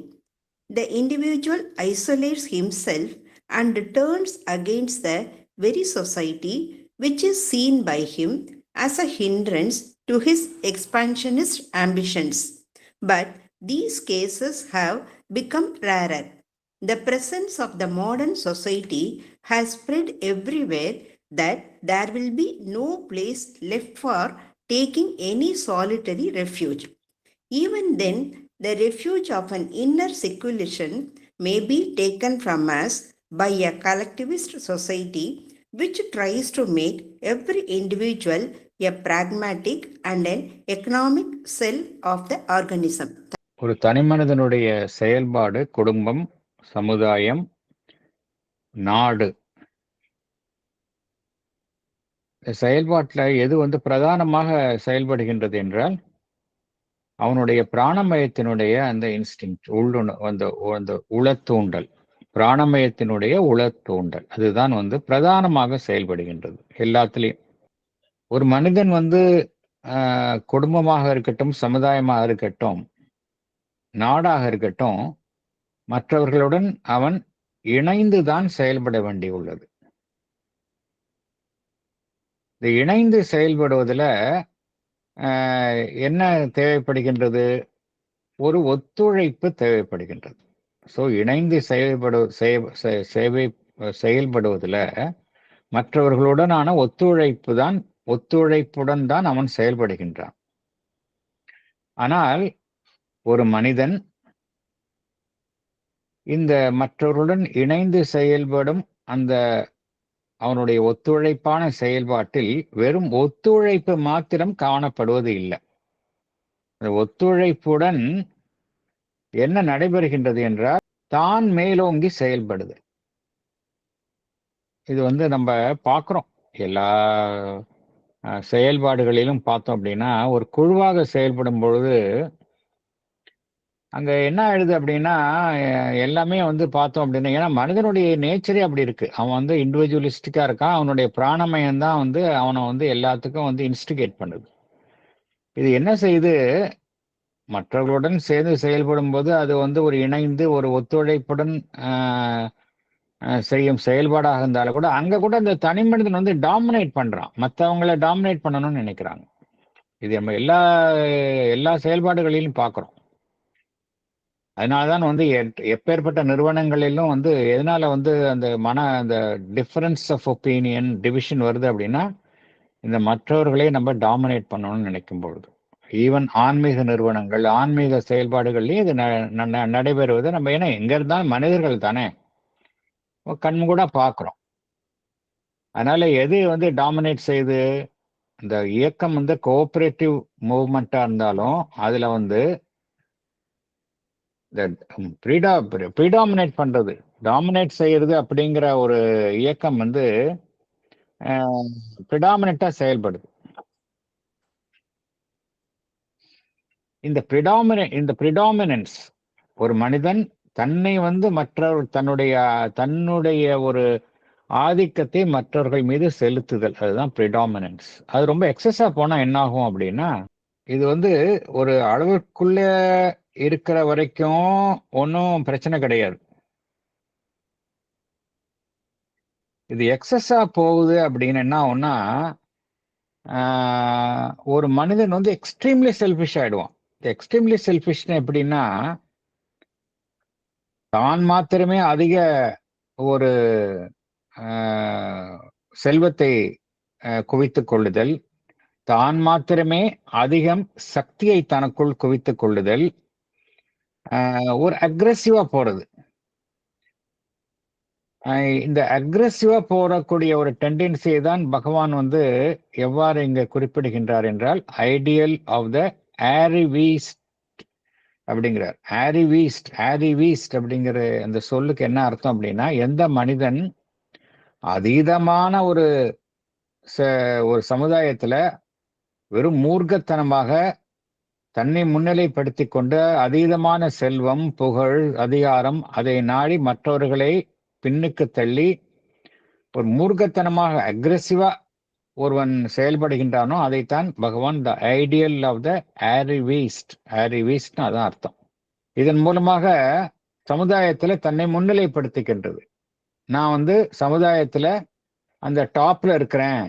The individual isolates himself and turns against the very society which is seen by him as a hindrance to his expansionist ambitions. But these cases have become rarer. The presence of the modern society has spread everywhere that there will be no place left for taking any solitary refuge. Even then, the refuge of an inner seclusion may be taken from us by a collectivist society which tries to make every individual a pragmatic and an economic cell of the organism. ஒரு தனிமனிதனுடைய செயல்பாடு குடும்பம், சமுதாயம், நாடு செயல்பாட்டில் எது வந்து பிரதானமாக செயல்படுகின்றது என்றால் அவனுடைய பிராணமயத்தினுடைய அந்த இன்ஸ்டிங் அந்த உளத்தூண்டல், பிராணமயத்தினுடைய உளத்தூண்டல் அதுதான் வந்து பிரதானமாக செயல்படுகின்றது எல்லாத்துலேயும். ஒரு மனிதன் வந்து குடும்பமாக இருக்கட்டும், சமுதாயமாக இருக்கட்டும், நாடாக இருக்கட்டும், மற்றவர்களுடன் அவன் இணைந்துதான் செயல்பட வேண்டியுள்ளது. இந்த இணைந்து செயல்படுவதில் என்ன தேவைப்படுகின்றது? ஒரு ஒத்துழைப்பு தேவைப்படுகின்றது. ஸோ இணைந்து செயல்படுவதில் மற்றவர்களுடனான ஒத்துழைப்புடன் தான் அவன் செயல்படுகின்றான். ஆனால் ஒரு மனிதன் இந்த மற்றவர்களுடன் இணைந்து செயல்படும் அந்த அவனுடைய ஒத்துழைப்பான செயல்பாட்டில் வெறும் ஒத்துழைப்பு மாத்திரம் காணப்படுவது இல்லை. அந்த ஒத்துழைப்புடன் என்ன நடைபெறுகின்றது என்றால் தான் மேலோங்கி செயல்படுது. இது நம்ம பார்க்கிறோம் எல்லா செயல்பாடுகளிலும் பார்த்தோம் அப்படின்னா, ஒரு குழுவாக செயல்படும் பொழுது அங்க என்ன ஆயிடுது அப்படின்னா, எல்லாமே பார்த்தோம் அப்படின்னா, ஏன்னா மனிதனுடைய நேச்சரே அப்படி இருக்கு. அவன் இண்டிவிஜுவலிஸ்டிக்கா இருக்கான். அவனுடைய பிராணமயம் தான் அவனை எல்லாத்துக்கும் இன்ஸ்டிகேட் பண்ணுது. இது என்ன செய்யுது, மற்றவர்களுடன் சேர்ந்து செயல்படும் போது அது ஒரு இணைந்து ஒரு ஒத்துழைப்புடன் செய்யும் செயல்பாடாக இருந்தாலும் கூட அங்க கூட அந்த தனி மனிதன் டாமினேட் பண்றான். மற்றவங்களை டாமினேட் பண்ணணும்னு நினைக்கிறாங்க. இது நம்ம எல்லா செயல்பாடுகளிலும் பார்க்கிறோம். அதனாலதான் எப்பேற்பட்ட நிறுவனங்களிலும் எதனால அந்த டிஃபரன்ஸ் ஆஃப் ஒப்பீனியன் டிவிஷன் வருது அப்படின்னா, இந்த மற்றவர்களே நம்ம டாமினேட் பண்ணணும்னு நினைக்கும் பொழுது, ஈவன் ஆன்மீக நிறுவனங்கள் ஆன்மீக செயல்பாடுகள்லயும் இது நடைபெறுவது நம்ம ஏன்னா எங்க இருந்தாலும் மனிதர்கள் தானே, கண் கூட பார்க்கிறோம். அதனால எது டாமினேட் செய்யுது, இந்த இயக்கம் கோஆபரேட்டிவ் மூவ்மெண்டா இருந்தாலும் அதுல ப்ரீடாமினேட் பண்றது, டாமினேட் செய்யறது அப்படிங்கிற ஒரு இயக்கம் ப்ரிடாமினண்டா செயல்படுது. இந்த ப்ரிடாமினன்ஸ் ஒரு மனிதன் தன்னை மற்றவர் தன்னுடைய ஒரு ஆதிக்கத்தை மற்றவர்கள் மீது செலுத்துதல், அதுதான் ப்ரிடாமினன்ஸ். அது ரொம்ப எக்ஸஸா போனா என்ன ஆகும் அப்படின்னா, இது ஒரு அளவுக்குள்ள இருக்கிற வரைக்கும் ஒன்றும் பிரச்சனை கிடையாது. இது எக்ஸஸா போகுது அப்படின்னு என்ன ஆகும்னா, ஒரு மனிதன் எக்ஸ்ட்ரீம்லி செல்ஃபிஷ் ஆயிடுவான். எக்ஸ்ட்ரீம்லி செல்ஃபிஷ்னு எப்படின்னா, தான் மாத்திரமே அதிக ஒரு செல்வத்தை குவித்துக் கொள்ளுதல், தான் மாத்திரமே அதிகம் சக்தியை தனக்குள் குவித்துக் கொள்ளுதல், ஒரு அக்ரெசிவா போறது. இந்த அக்ரெசிவா போறக்கூடிய ஒரு டெண்டன்சியை தான் பகவான் எவ்வாறு இங்க குறிப்பிடுகின்றார் என்றால், ஐடியல் ஆஃப் த ஆரிவீஸ்ட் அப்படிங்கிறார். ஆரிவீஸ்ட் அப்படிங்கிற அந்த சொல்லுக்கு என்ன அர்த்தம் அப்படின்னா, எந்த மனிதன் அதீதமான ஒரு சமுதாயத்துல வெறும் மூர்க்கத்தனமாக தன்னை முன்னிலைப்படுத்தி கொண்டு அதீதமான செல்வம், புகழ், அதிகாரம் அதை நாடி மற்றவர்களை பின்னுக்கு தள்ளி ஒரு மூர்க்கத்தனமாக அக்ரெசிவா ஒருவன் செயல்படுகின்றானோ அதைத்தான் பகவான் த ஐடியல் ஆஃப் த ஆரிவீஸ்ட் அதான் அர்த்தம். இதன் மூலமாக சமுதாயத்துல தன்னை முன்னிலைப்படுத்திக்கின்றது. நான் சமுதாயத்துல அந்த டாப்ல இருக்கிறேன்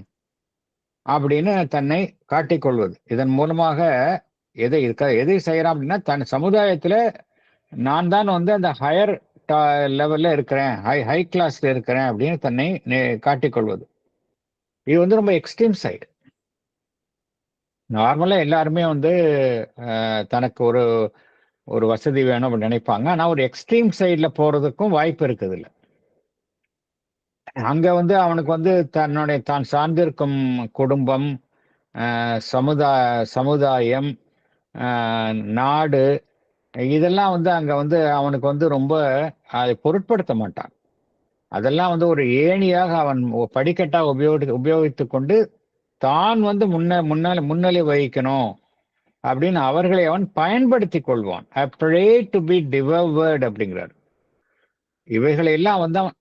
அப்படின்னு தன்னை காட்டிக்கொள்வது. இதன் மூலமாக எதை செய்யறான் அப்படின்னா, தன் சமுதாயத்துல நான் தான் அந்த ஹையர் லெவல்ல இருக்கிறேன், ஹை கிளாஸ்ல இருக்கிறேன் அப்படின்னு தன்னை காட்டிக்கொள்வது. இது ரொம்ப எக்ஸ்ட்ரீம் சைடு. நார்மலா எல்லாருமே தனக்கு ஒரு வசதி வேணும் அப்படின்னு நினைப்பாங்க. ஆனா ஒரு எக்ஸ்ட்ரீம் சைட்ல போறதுக்கும் வாய்ப்பு இருக்குது இல்லை. அங்க அவனுக்கு தான் சார்ந்திருக்கும் குடும்பம், சமுதாயம், நாடு, இதெல்லாம் அங்க அவனுக்கு ரொம்ப அதை பொருட்படுத்த மாட்டான். அதெல்லாம் ஒரு ஏணியாக அவன் படிக்கட்டாக உபயோகித்துக் கொண்டு தான் முன்னிலை வகிக்கணும் அப்படின்னு அவர்களை அவன் பயன்படுத்தி கொள்வான். டு பி டிவர்ட் அப்படிங்கிறார். இவைகளை எல்லாம் அவன்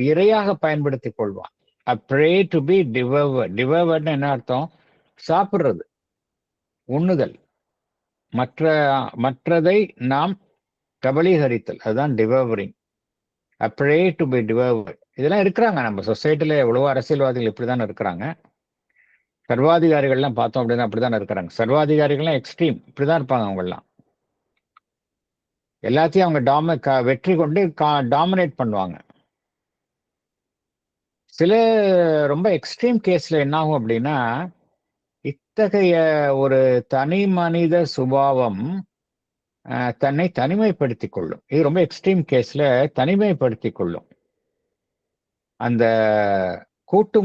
இரையாக பயன்படுத்திக் கொள்வான். டு பி டிவர்ட் என்ன அர்த்தம்? சாப்பிடுறது, உண்ணுதல், மற்றதை நாம் கபலீகரித்தல், அதுதான் டிவர்வரிங். To be டிவர்ட். இதெல்லாம் இருக்கிறாங்க நம்ம சொசைட்டில. எவ்வளவோ அரசியல்வாதிகள் இப்படிதான் இருக்கிறாங்க. சர்வாதிகாரிகள்லாம் பார்த்தோம் அப்படின்னா அப்படிதான் இருக்கிறாங்க. சர்வாதிகாரிகள்லாம் எக்ஸ்ட்ரீம் இப்படிதான் இருப்பாங்க. அவங்கெல்லாம் எல்லாத்தையும் அவங்க வெற்றி கொண்டு டாமினேட் பண்ணுவாங்க. சில ரொம்ப எக்ஸ்ட்ரீம் கேஸ்ல என்ன ஆகும் அப்படின்னா, இத்தகைய ஒரு தனி மனித சுபாவம் தன்னை தனிமைப்படுத்திக் கொள்ளும். இது ரொம்ப எக்ஸ்ட்ரீம் கேஸ்ல தனிமைப்படுத்திக் கொள்ளும். அந்த கூட்டு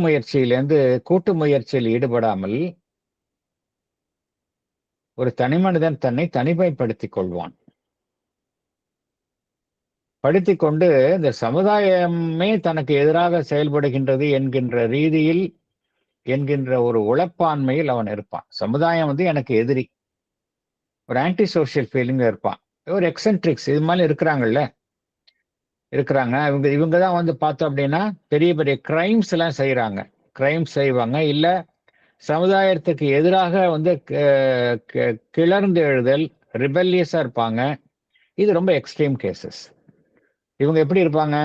முயற்சியில் ஈடுபடாமல் ஒரு தனிமனிதன் தன்னை தனிமைப்படுத்திக் கொள்வான். படுத்திக் கொண்டு இந்த சமுதாயமே தனக்கு எதிராக செயல்படுகின்றது என்கின்ற ஒரு உளப்பான்மையில் அவன் இருப்பான். சமுதாயம் எனக்கு எதிரி, ஒரு ஆன்டி சோசியல் ஃபீலிங் இருப்பான். ஒரு எக்ஸென்ட்ரிக்ஸ் இது மாதிரி இருக்கிறாங்க. இவங்க தான் பார்த்தோம் அப்படின்னா பெரிய பெரிய கிரைம்ஸ் எல்லாம் செய்வாங்க. இல்ல சமுதாயத்துக்கு எதிராக கிளர்ந்து எழுதல், ரிபல்லியஸா இருப்பாங்க. இது ரொம்ப எக்ஸ்ட்ரீம் கேசஸ். இவங்க எப்படி இருப்பாங்க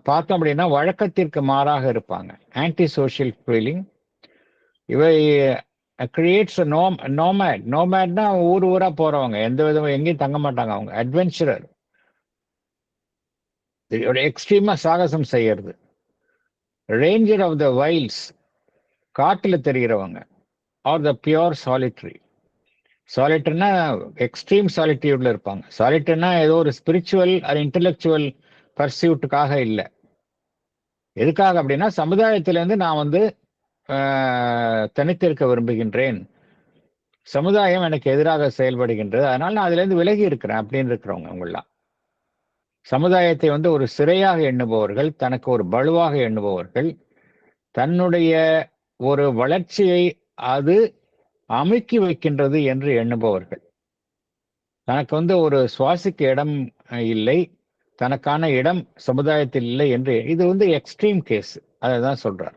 பார்த்தோம் அப்படின்னா வழக்கத்திற்கு மாறாக இருப்பாங்க. Anti social feeling. இவை கிரியேட்ஸ் நோமேட்னா ஊரா போறவங்க, எந்த விதமும் எங்கேயும் தங்க மாட்டாங்க. அவங்க அட்வென்ச்சரர், எக்ஸ்ட்ரீமா சாகசம் செய்யறது. ரேஞ்சர் ஆஃப் த வைல்ட்ஸ், காட்டுல தெரிகிறவங்க. ஆர் த பியோர் சாலிட்டரினா எக்ஸ்ட்ரீம் சாலிட்யூட்ல இருப்பாங்க. சாலிட்டரினா ஏதோ ஒரு ஸ்பிரிச்சுவல் அது இன்டெலெக்சுவல் பர்சியூட்டுக்காக இல்லை. எதுக்காக அப்படின்னா சமுதாயத்திலேருந்து நான் தனித்திருக்க விரும்புகின்றேன், சமுதாயம் எனக்கு எதிராக செயல்படுகின்றது, அதனால நான் அதுல இருந்து விலகி இருக்கிறேன் அப்படின்னு இருக்கிறவங்க. அவங்களாம் சமுதாயத்தை ஒரு சிறையாக எண்ணுபவர்கள், தனக்கு ஒரு பலுவாக எண்ணுபவர்கள், தன்னுடைய ஒரு வளர்ச்சியை அது அமுக்கி வைக்கின்றது என்று எண்ணுபவர்கள். தனக்கு ஒரு சுவாசிக்க இடம் இல்லை, தனக்கான இடம் சமுதாயத்தில் இல்லை என்று இது எக்ஸ்ட்ரீம் கேஸ். அதை தான் சொல்றார்.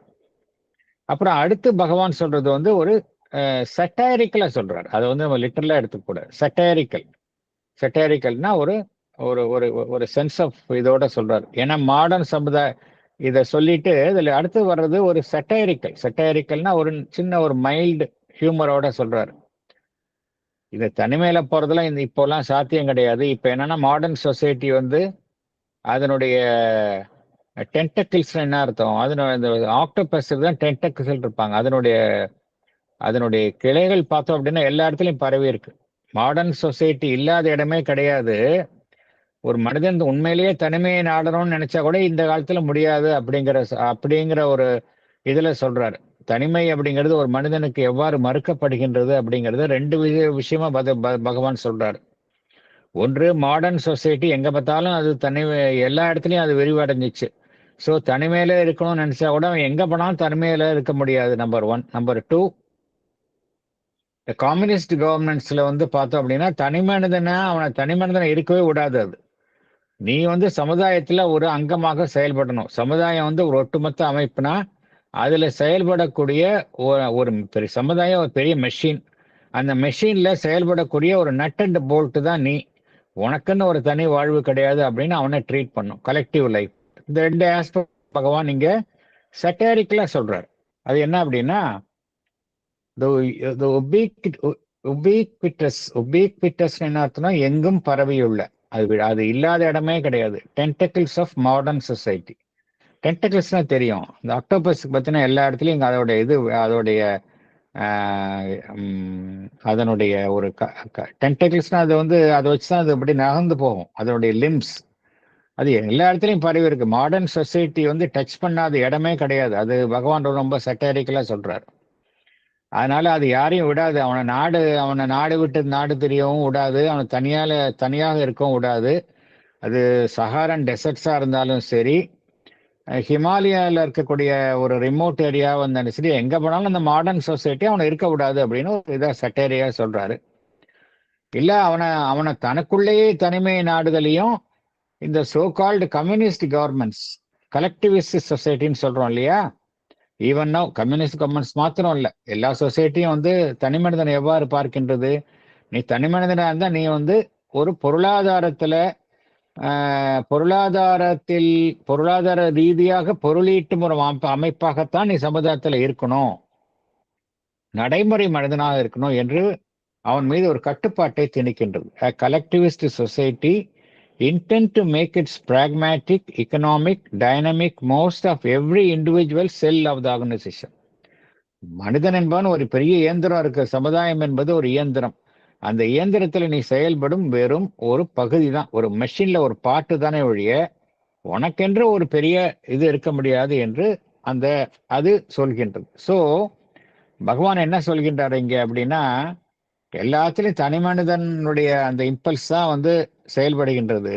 அப்புறம் அடுத்து பகவான் சொல்றது ஒரு சட்டைரிக்கலா சொல்றார். அதை நம்ம லிட்டரலா எடுத்துக்கூட. சட்டைரிக்கல்னா ஒரு ஒரு ஒரு ஒரு சென்ஸ் ஆஃப் இதோட சொல்றாரு. ஏன்னா மாடர்ன் சமுதாய இதை சொல்லிட்டு இதுல அடுத்து வர்றது ஒரு சட்டைரிக்கல்னா ஒரு சின்ன ஒரு மைல்டு ஹியூமரோட சொல்றாரு. இது தனிமையில போறதுலாம் இப்போலாம் சாத்தியம் கிடையாது. இப்ப என்னன்னா மாடர்ன் சொசைட்டி அதனுடைய டென்டக்கிள்ஸ் என்ன அர்த்தம், அதனுடைய ஆக்டோபஸ் தான் டென்டக்கிள்ஸ் இருப்பாங்க. அதனுடைய கிளைகள் பார்த்தோம் அப்படின்னா எல்லா இடத்துலையும் பரவி இருக்கு. மாடர்ன் சொசைட்டி இல்லாத இடமே கிடையாது. ஒரு மனிதன் உண்மையிலேயே தனிமையை நாடணும்னு நினைச்சா கூட இந்த காலத்துல முடியாது அப்படிங்கிற ஒரு இதுல சொல்றாரு. தனிமை அப்படிங்கிறது ஒரு மனிதனுக்கு எவ்வாறு மறுக்கப்படுகின்றது அப்படிங்கிறது ரெண்டு விஷயமா பகவான் சொல்றாரு. ஒன்று, மாடர்ன் சொசைட்டி எங்க பார்த்தாலும் அது எல்லா இடத்துலயும் அது விரிவடைஞ்சிச்சு. ஸோ தனிமையில இருக்கணும்னு நினைச்சா கூட அவன் எங்க போனாலும் தனிமையில இருக்க முடியாது. நம்பர் 1. நம்பர் 2, கம்யூனிஸ்ட் கவர்மெண்ட்ஸ்ல பார்த்தோம் அப்படின்னா அவனை தனி மனிதனை இருக்கவே விடாது. அது நீ சமுதாயத்துல ஒரு அங்கமாக செயல்படணும். சமுதாயம் ஒரு ஒட்டுமொத்த அமைப்புனா அதுல செயல்படக்கூடிய ஒரு பெரிய சமுதாயம், ஒரு பெரிய மெஷின். அந்த மெஷின்ல செயல்படக்கூடிய ஒரு நட் அண்ட் போல்ட் தான் நீ. உனக்குன்னு ஒரு தனி வாழ்வு கிடையாது அப்படின்னு அவனை ட்ரீட் பண்ணும். Collective life. இந்த ரெண்டு ஆஸ்பெக்ட் பகவான் இங்க சட்டரிக்கலா சொல்றாரு. அது என்ன அப்படின்னா உபீக்விட்டஸ் என்ன அர்த்தம்னா எங்கும் பரவியுள்ள, அது இல்லாத இடமே கிடையாது. Tentacles of modern society. டென்டக்கிள்ஸ்னா தெரியும், இந்த ஆக்டோபஸ்க்கு பத்தின எல்லா இடத்துலயும் அதனுடைய ஒரு டென்டக்கிள்ஸ்னா அதை வச்சுதான் அது அப்படி நகர்ந்து போகும். அதனுடைய லிம்ஸ் அது எல்லா இடத்துலையும் பரவி இருக்கு. மாடர்ன் சொசைட்டி டச் பண்ணாத இடமே கிடையாது. அது பகவான் ரொம்ப சட்டரிக்கலா சொல்றாரு. அதனால அது யாரையும் விடாது. அவனை நாடு விட்டு நாடு தெரியவும் விடாது, அவனை தனியாக இருக்கவும் விடாது. அது சஹாரன் டெசர்ட்ஸா இருந்தாலும் சரி, ஹிமாலயால இருக்கக்கூடிய ஒரு ரிமோட் ஏரியா வந்தாலும் சரி, எங்க போனாலும் அந்த மாடர்ன் சொசைட்டி அவனை இருக்க விடாது அப்படின்னு ஒரு இதை சட்டேரியா சொல்றாரு. இல்ல அவனை தனக்குள்ளேயே தனிமை நாடுதலையும் இந்த சோ கால்டு கம்யூனிஸ்ட் கவர்மெண்ட்ஸ், கலெக்டிவிஸ்ட் சொசைட்டின்னு சொல்றோம் இல்லையா, ஈவன் நவ் கம்யூனிஸ்ட் கவர்மெண்ட்ஸ் மாத்திரம் இல்ல, எல்லா சொசைட்டியும் தனி மனிதனை எவ்வாறு பார்க்கின்றது. நீ தனி மனிதனா இருந்தா நீ ஒரு பொருளாதார ரீதியாக பொருளீட்டும் ஒரு அமைப்பாகத்தான் நீ சமுதாயத்துல இருக்கணும், நடைமுறை மனிதனாக இருக்கணும் என்று அவன் மீது ஒரு கட்டுப்பாட்டை திணிக்கின்றது. கலெக்டிவிஸ்ட் society intent to make its pragmatic, economic, dynamic most of every individual cell of the organization. மனிதன் என்பவன் ஒரு பெரிய இயந்திரம் இருக்கு. சமுதாயம் என்பது ஒரு இயந்திரம். அந்த இயந்திரத்துல நீ செயல்படும் வெறும் ஒரு பகுதி தான். ஒரு மெஷின்ல ஒரு பாட்டு தானே ஒழிய உனக்கென்று ஒரு பெரிய இது இருக்க முடியாது என்று அந்த அது சொல்கின்றது. சோ பகவான் என்ன சொல்கின்றார் இங்க அப்படின்னா, எல்லாத்துலயும் தனி மனிதனுடைய அந்த இம்பல்ஸ் தான் வந்து செயல்படுகின்றது.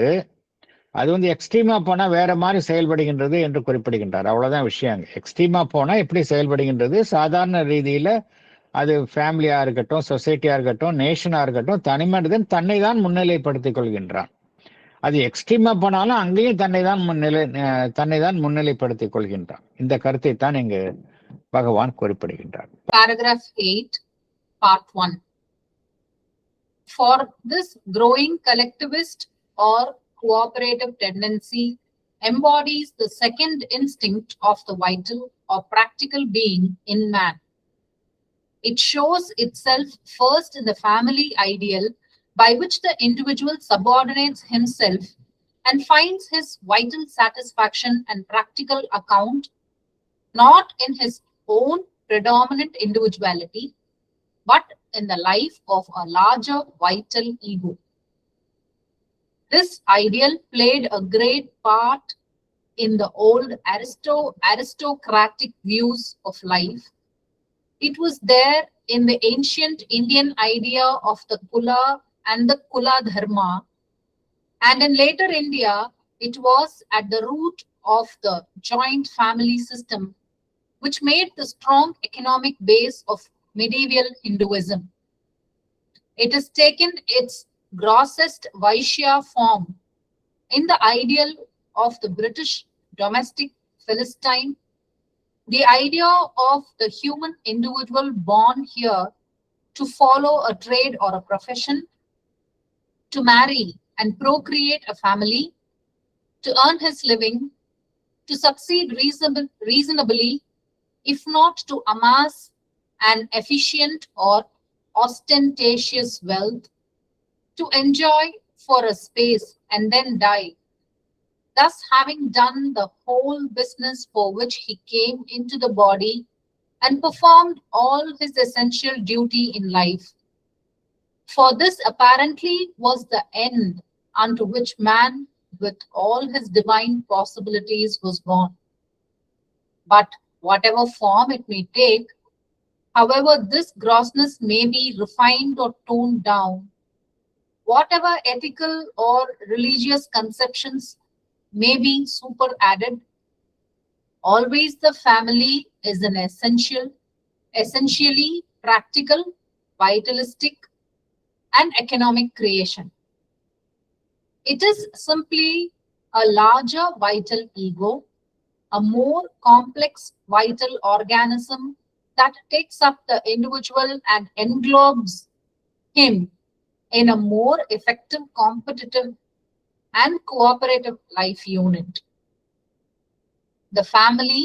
அது வந்து எக்ஸ்ட்ரீமா போனா வேற மாதிரி செயல்படுகின்றது என்று குறிப்பிடுகின்றார். அவ்வளவுதான் விஷயம். எக்ஸ்ட்ரீமா போனா எப்படி செயல்படுகின்றது, சாதாரண ரீதியில அது ஃபேமிலியா இருக்கட்டும், சொசைட்டியா இருக்கட்டும், நேஷனா இருக்கட்டும், தனி மனிதன் தன்னை தான் முன்னிலைப்படுத்திக் கொள்கின்றான். அது எக்ஸ்ட்ரீமா போனாலும் அங்கேயும் தன்னை தான் முன்னிலைப்படுத்திக் கொள்கின்றான். இந்த கருத்தை தான் இங்கு பகவான் குறிப்பிடுகின்றார். Paragraph 8, Part 1. For this growing collectivist or cooperative tendency embodies the second instinct of the vital or practical being in man. It shows itself first in the family ideal by which the individual subordinates himself and finds his vital satisfaction and practical account not in his own predominant individuality, but in the life of a larger vital ego. This ideal played a great part in the old aristocratic views of life. It was there in the ancient Indian idea of the Kula and the Kula Dharma, and in later India, it was at the root of the joint family system, which made the strong economic base of medieval Hinduism. It has taken its grossest Vaishya form in the ideal of the British domestic Philistine, the idea of the human individual born here to follow a trade or a profession, to marry and procreate a family, to earn his living, to succeed reasonably, if not to amass an efficient or ostentatious wealth, to enjoy for a space and then die, thus having done the whole business for which he came into the body and performed all his essential duty in life. For this apparently was the end unto which man with all his divine possibilities was born. But whatever form it may take, however this grossness may be refined or toned down, whatever ethical or religious conceptions may be superadded, always the family is an essentially practical, vitalistic, and economic creation. It is simply a larger vital ego, a more complex vital organism that takes up the individual and englobes him in a more effective, competitive, and cooperative life unit. The family,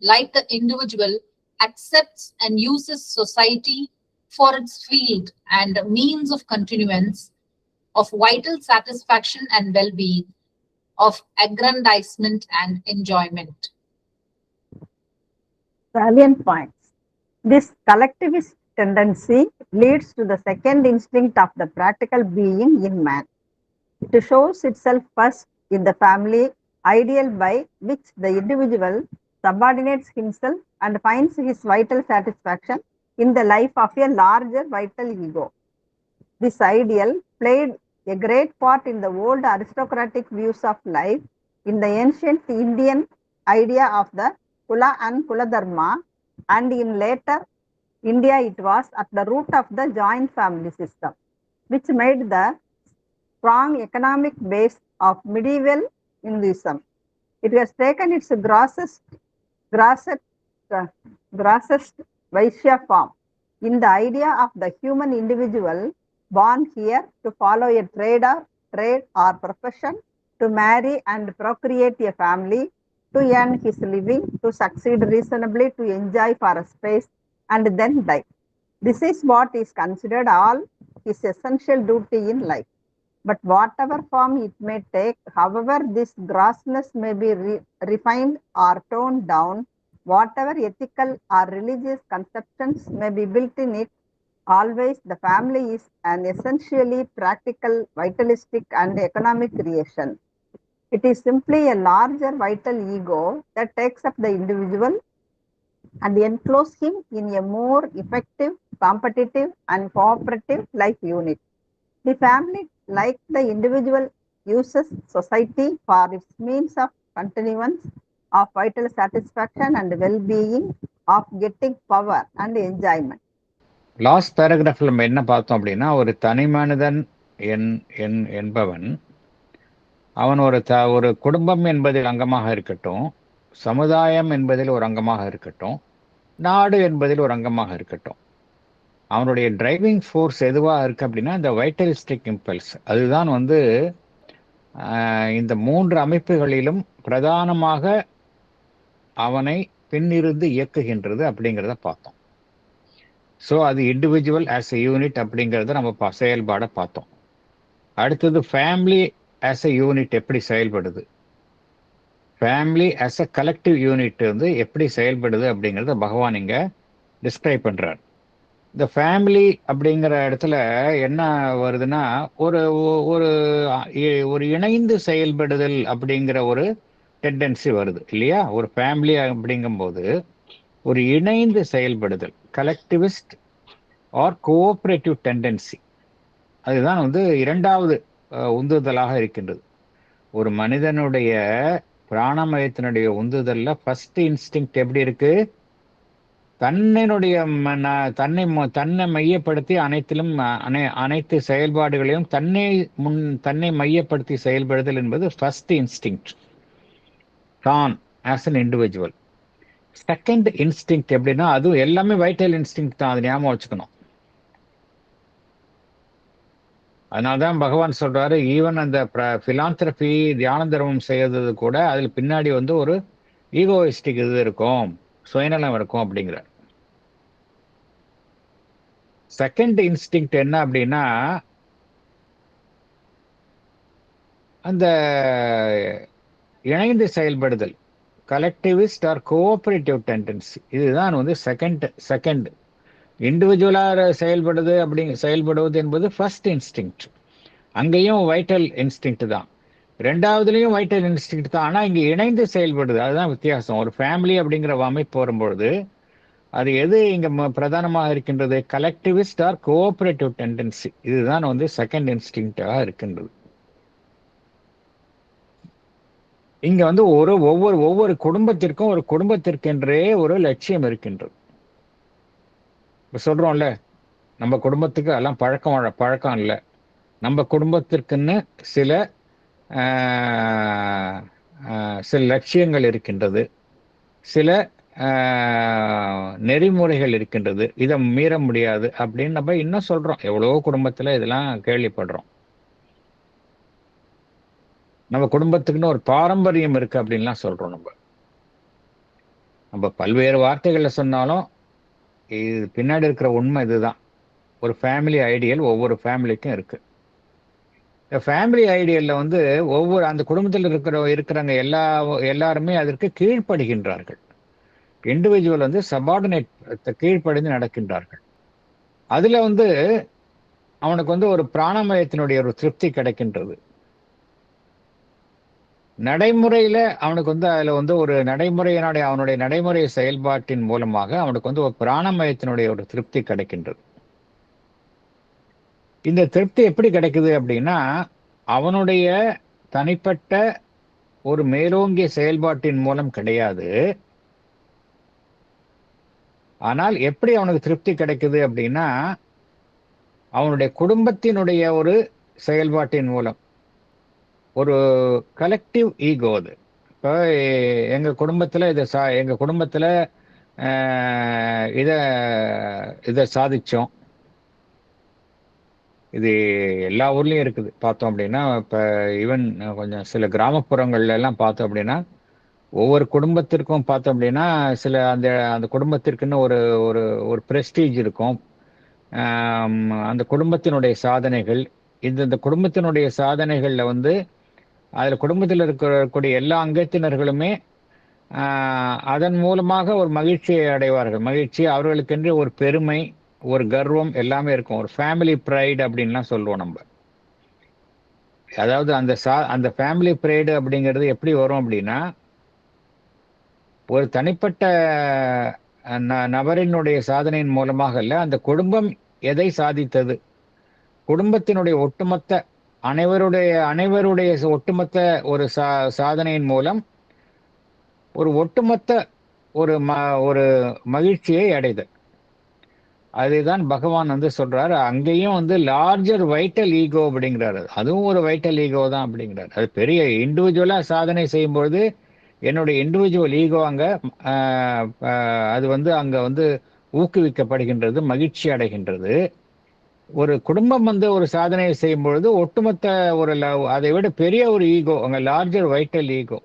like the individual, accepts and uses society for its field and means of continuance, of vital satisfaction and well-being, of aggrandizement and enjoyment. Salient points. This collectivist tendency leads to the second instinct of the practical being in man. It shows itself first in the family ideal by which the individual subordinates himself and finds his vital satisfaction in the life of a larger vital ego. This ideal played a great part in the old aristocratic views of life, in the ancient Indian idea of the Kula and Kula Dharma, and in later India it was at the root of the joint family system, which made the strong economic base of medieval Hinduism. It has taken its grossest Vaishya form in the idea of the human individual born here to follow a trade or profession, to marry and procreate a family, to earn his living, to succeed reasonably, to enjoy for a space, and then die. This is what is considered all his essential duty in life. But whatever form it may take, however this grossness may be refined or toned down, Whatever ethical or religious conceptions may be built in it, always the family is an essentially practical, vitalistic, and economic creation. It is simply a larger vital ego that takes up the individual and enclose him in a more effective, competitive, and cooperative life unit. The family, like the individual, uses society for its means of continuance, of vital satisfaction and well-being, of getting power and enjoyment. Last பேராகிராஃப்ல நம்ம என்ன பார்த்தோம் அப்படின்னா, ஒரு தனி மனிதன் என்பவன் அவன் ஒரு குடும்பம் என்பதில் அங்கமாக இருக்கட்டும், சமுதாயம் என்பதில் ஒரு அங்கமாக இருக்கட்டும், நாடு என்பதில் ஒரு அங்கமாக இருக்கட்டும், அவனுடைய டிரைவிங் ஃபோர்ஸ் எதுவாக இருக்கு அப்படின்னா இந்த வைட்டலிஸ்டிக் இம்பல்ஸ். அதுதான் இந்த 3 அமைப்புகளிலும் பிரதானமாக அவனை பின்னிருந்து இயக்குகின்றது அப்படிங்கிறத பார்த்தோம். ஸோ அது இண்டிவிஜுவல் ஆஸ் எ யூனிட் அப்படிங்கிறத நம்ம செயல்பாடை பார்த்தோம். அடுத்தது ஃபேமிலி ஆஸ் எ யூனிட் எப்படி செயல்படுது, family as a collective unit எப்படி செயல்படுது அப்படிங்கிறத பகவான் இங்க டிஸ்கிரைப் பண்றார். இந்த ஃபேமிலி அப்படிங்கிற இடத்துல என்ன வருதுன்னா, ஒரு ஒரு ஒரு இணைந்து செயல்படுதல் அப்படிங்கிற ஒரு டெண்டன்சி வருது இல்லையா. ஒரு ஃபேமிலி அப்படிங்கும்போது ஒரு இணைந்து செயல்படுதல், கலெக்டிவிஸ்ட் ஆர் கோஆபரேட்டிவ் டெண்டன்சி, அதுதான் இரண்டாவது உந்துதலாக இருக்கின்றது. ஒரு மனிதனுடைய பிராணமயத்தினுடைய உந்துதல்ல ஃபர்ஸ்ட் இன்ஸ்டிங்க்ட் எப்படி இருக்கு? தன்னை மையப்படுத்தி அனைத்து செயல்பாடுகளையும் தன்னை மையப்படுத்தி செயல்படுதல் என்பது ஃபர்ஸ்ட் இன்ஸ்டிங்க்ட், தான் as an individual. Second instinct எப்படின்னா, அதுவும் எல்லாமே வைட்டல் இன்ஸ்டிங்க்ட் தான், அது ஞாபகம் வச்சுக்கணும். அதனால்தான் பகவான் சொல்றாரு, ஈவன் அந்த பிலாந்திரபி தியான தர்மம் செய்யறது கூட அதில் பின்னாடி ஒரு ஈகோயிஸ்டிக் இது இருக்கும், சுயநலம் இருக்கும் அப்படிங்கிறார். செகண்ட் இன்ஸ்டிங்க்ட் என்ன அப்படின்னா, அந்த இணைந்து செயல்படுதல், கலெக்டிவிஸ்ட் ஆர் கோஆபரேட்டிவ் டெண்டன்சி, இதுதான் செகண்ட். இண்டிவிஜுவலாக செயல்படுவது என்பது ஃபர்ஸ்ட் இன்ஸ்டிங்க்ட். அங்கேயும் வைட்டல் இன்ஸ்டிங்க்ட் தான், ரெண்டாவதுலேயும் வைட்டல் இன்ஸ்டிங்க்ட் தான். ஆனால் இங்கே இணைந்து செயல்படுது, அதுதான் வித்தியாசம். ஒரு ஃபேமிலி அப்படிங்கிற அமைப்பு வரும்பொழுது அது எது இங்க பிரதானமாக இருக்கின்றது? கலெக்டிவிஸ்ட் ஆர் கோஆபரேட்டிவ் டெண்டன்சி, இதுதான் செகண்ட் இன்ஸ்டிங்க்டாக இருக்கின்றது. இங்க ஒவ்வொரு குடும்பத்திற்கும் ஒரு குடும்பத்திற்கென்றே ஒரு லட்சியம் இருக்கின்றது. இப்ப சொல்றோம்ல, நம்ம குடும்பத்துக்கு எல்லாம் பழக்கம் இல்லை, நம்ம குடும்பத்திற்குன்னு சில லட்சியங்கள் இருக்கின்றது, சில நெறிமுறைகள் இருக்கின்றது, இதை மீற முடியாது அப்படின்னு நம்ம இன்னும் சொல்றோம். எவ்வளவோ குடும்பத்துல இதெல்லாம் கேள்விப்படுறோம். நம்ம குடும்பத்துக்குன்னு ஒரு பாரம்பரியம் இருக்கு அப்படின்லாம் சொல்றோம். நம்ம பல்வேறு வார்த்தைகள்ல சொன்னாலும் இது பின்னாடி இருக்கிற உண்மை இதுதான். ஒரு ஃபேமிலி ஐடியல் ஒவ்வொரு ஃபேமிலிக்கும் இருக்கு. இந்த ஃபேமிலி ஐடியல்ல ஒவ்வொரு அந்த குடும்பத்தில் இருக்கிறவங்க எல்லாருமே அதற்கு கீழ்ப்படுகின்றார்கள். இண்டிவிஜுவல் சபார்டினேட் கீழ்ப்படிந்து நடக்கின்றார்கள். அதுல அவனுக்கு ஒரு பிராணமயத்தினுடைய ஒரு திருப்தி கிடைக்கின்றது. நடைமுறையில அவனுக்கு அதுல ஒரு அவனுடைய நடைமுறை செயல்பாட்டின் மூலமாக அவனுக்கு ஒரு பிராணமயத்தினுடைய ஒரு திருப்தி கிடைக்கின்றது. இந்த திருப்தி எப்படி கிடைக்குது அப்படின்னா, அவனுடைய தனிப்பட்ட ஒரு மேலோங்கிய செயல்பாட்டின் மூலம் கிடையாது. ஆனால் எப்படி அவனுக்கு திருப்தி கிடைக்குது அப்படின்னா, அவனுடைய குடும்பத்தினுடைய ஒரு செயல்பாட்டின் மூலம், ஒரு கலெக்டிவ் ஈகோ. அது இப்போ எங்க குடும்பத்துல இதை சாதிச்சோம். இது எல்லா ஊர்லயும் இருக்குது. பார்த்தோம் அப்படின்னா, இப்ப ஈவன் கொஞ்சம் சில கிராமப்புறங்கள்ல எல்லாம் பார்த்தோம் அப்படின்னா, ஒவ்வொரு குடும்பத்திற்கும் பார்த்தோம் அப்படின்னா சில அந்த குடும்பத்திற்குன்னு ஒரு ஒரு ஒரு பிரஸ்டீஜ் இருக்கும். அந்த குடும்பத்தினுடைய சாதனைகள், இந்த குடும்பத்தினுடைய சாதனைகள்ல அதுல குடும்பத்தில் இருக்கக்கூடிய எல்லா அங்கத்தினர்களுமே அதன் மூலமாக ஒரு மகிழ்ச்சியை அடைவார்கள். மகிழ்ச்சி, அவர்களுக்கென்று ஒரு பெருமை, ஒரு கர்வம் எல்லாமே இருக்கும். ஒரு ஃபேமிலி ப்ரைடு அப்படின்லாம் சொல்லுவோம் நம்ம. அதாவது அந்த ஃபேமிலி ப்ரைடு அப்படிங்கிறது எப்படி வரும் அப்படின்னா, ஒரு தனிப்பட்ட நபரினுடைய சாதனையின் மூலமாக அல்ல, அந்த குடும்பம் எதை சாதித்தது, குடும்பத்தினுடைய ஒட்டுமொத்த அனைவருடைய ஒட்டுமொத்த ஒரு சாதனையின் மூலம் ஒரு ஒட்டுமொத்த ஒரு மகிழ்ச்சியை அடைதல். அதுதான் பகவான் சொல்றாரு. அங்கேயும் லார்ஜர் வைட்டல் ஈகோ அப்படிங்கிறாரு. அதுவும் ஒரு வைட்டல் ஈகோ தான் அப்படிங்கிறாரு. அது பெரிய இண்டிவிஜுவலா சாதனை செய்யும்போது என்னுடைய இண்டிவிஜுவல் ஈகோ அங்க அது அங்க ஊக்குவிக்கப்படுகின்றது, மகிழ்ச்சி அடைகின்றது. ஒரு குடும்பம் ஒரு சாதனையை செய்யும் பொழுது ஒட்டுமொத்த ஒரு அதை விட பெரிய ஒரு ஈகோ, அங்க லார்ஜர் வைட்டல் ஈகோ,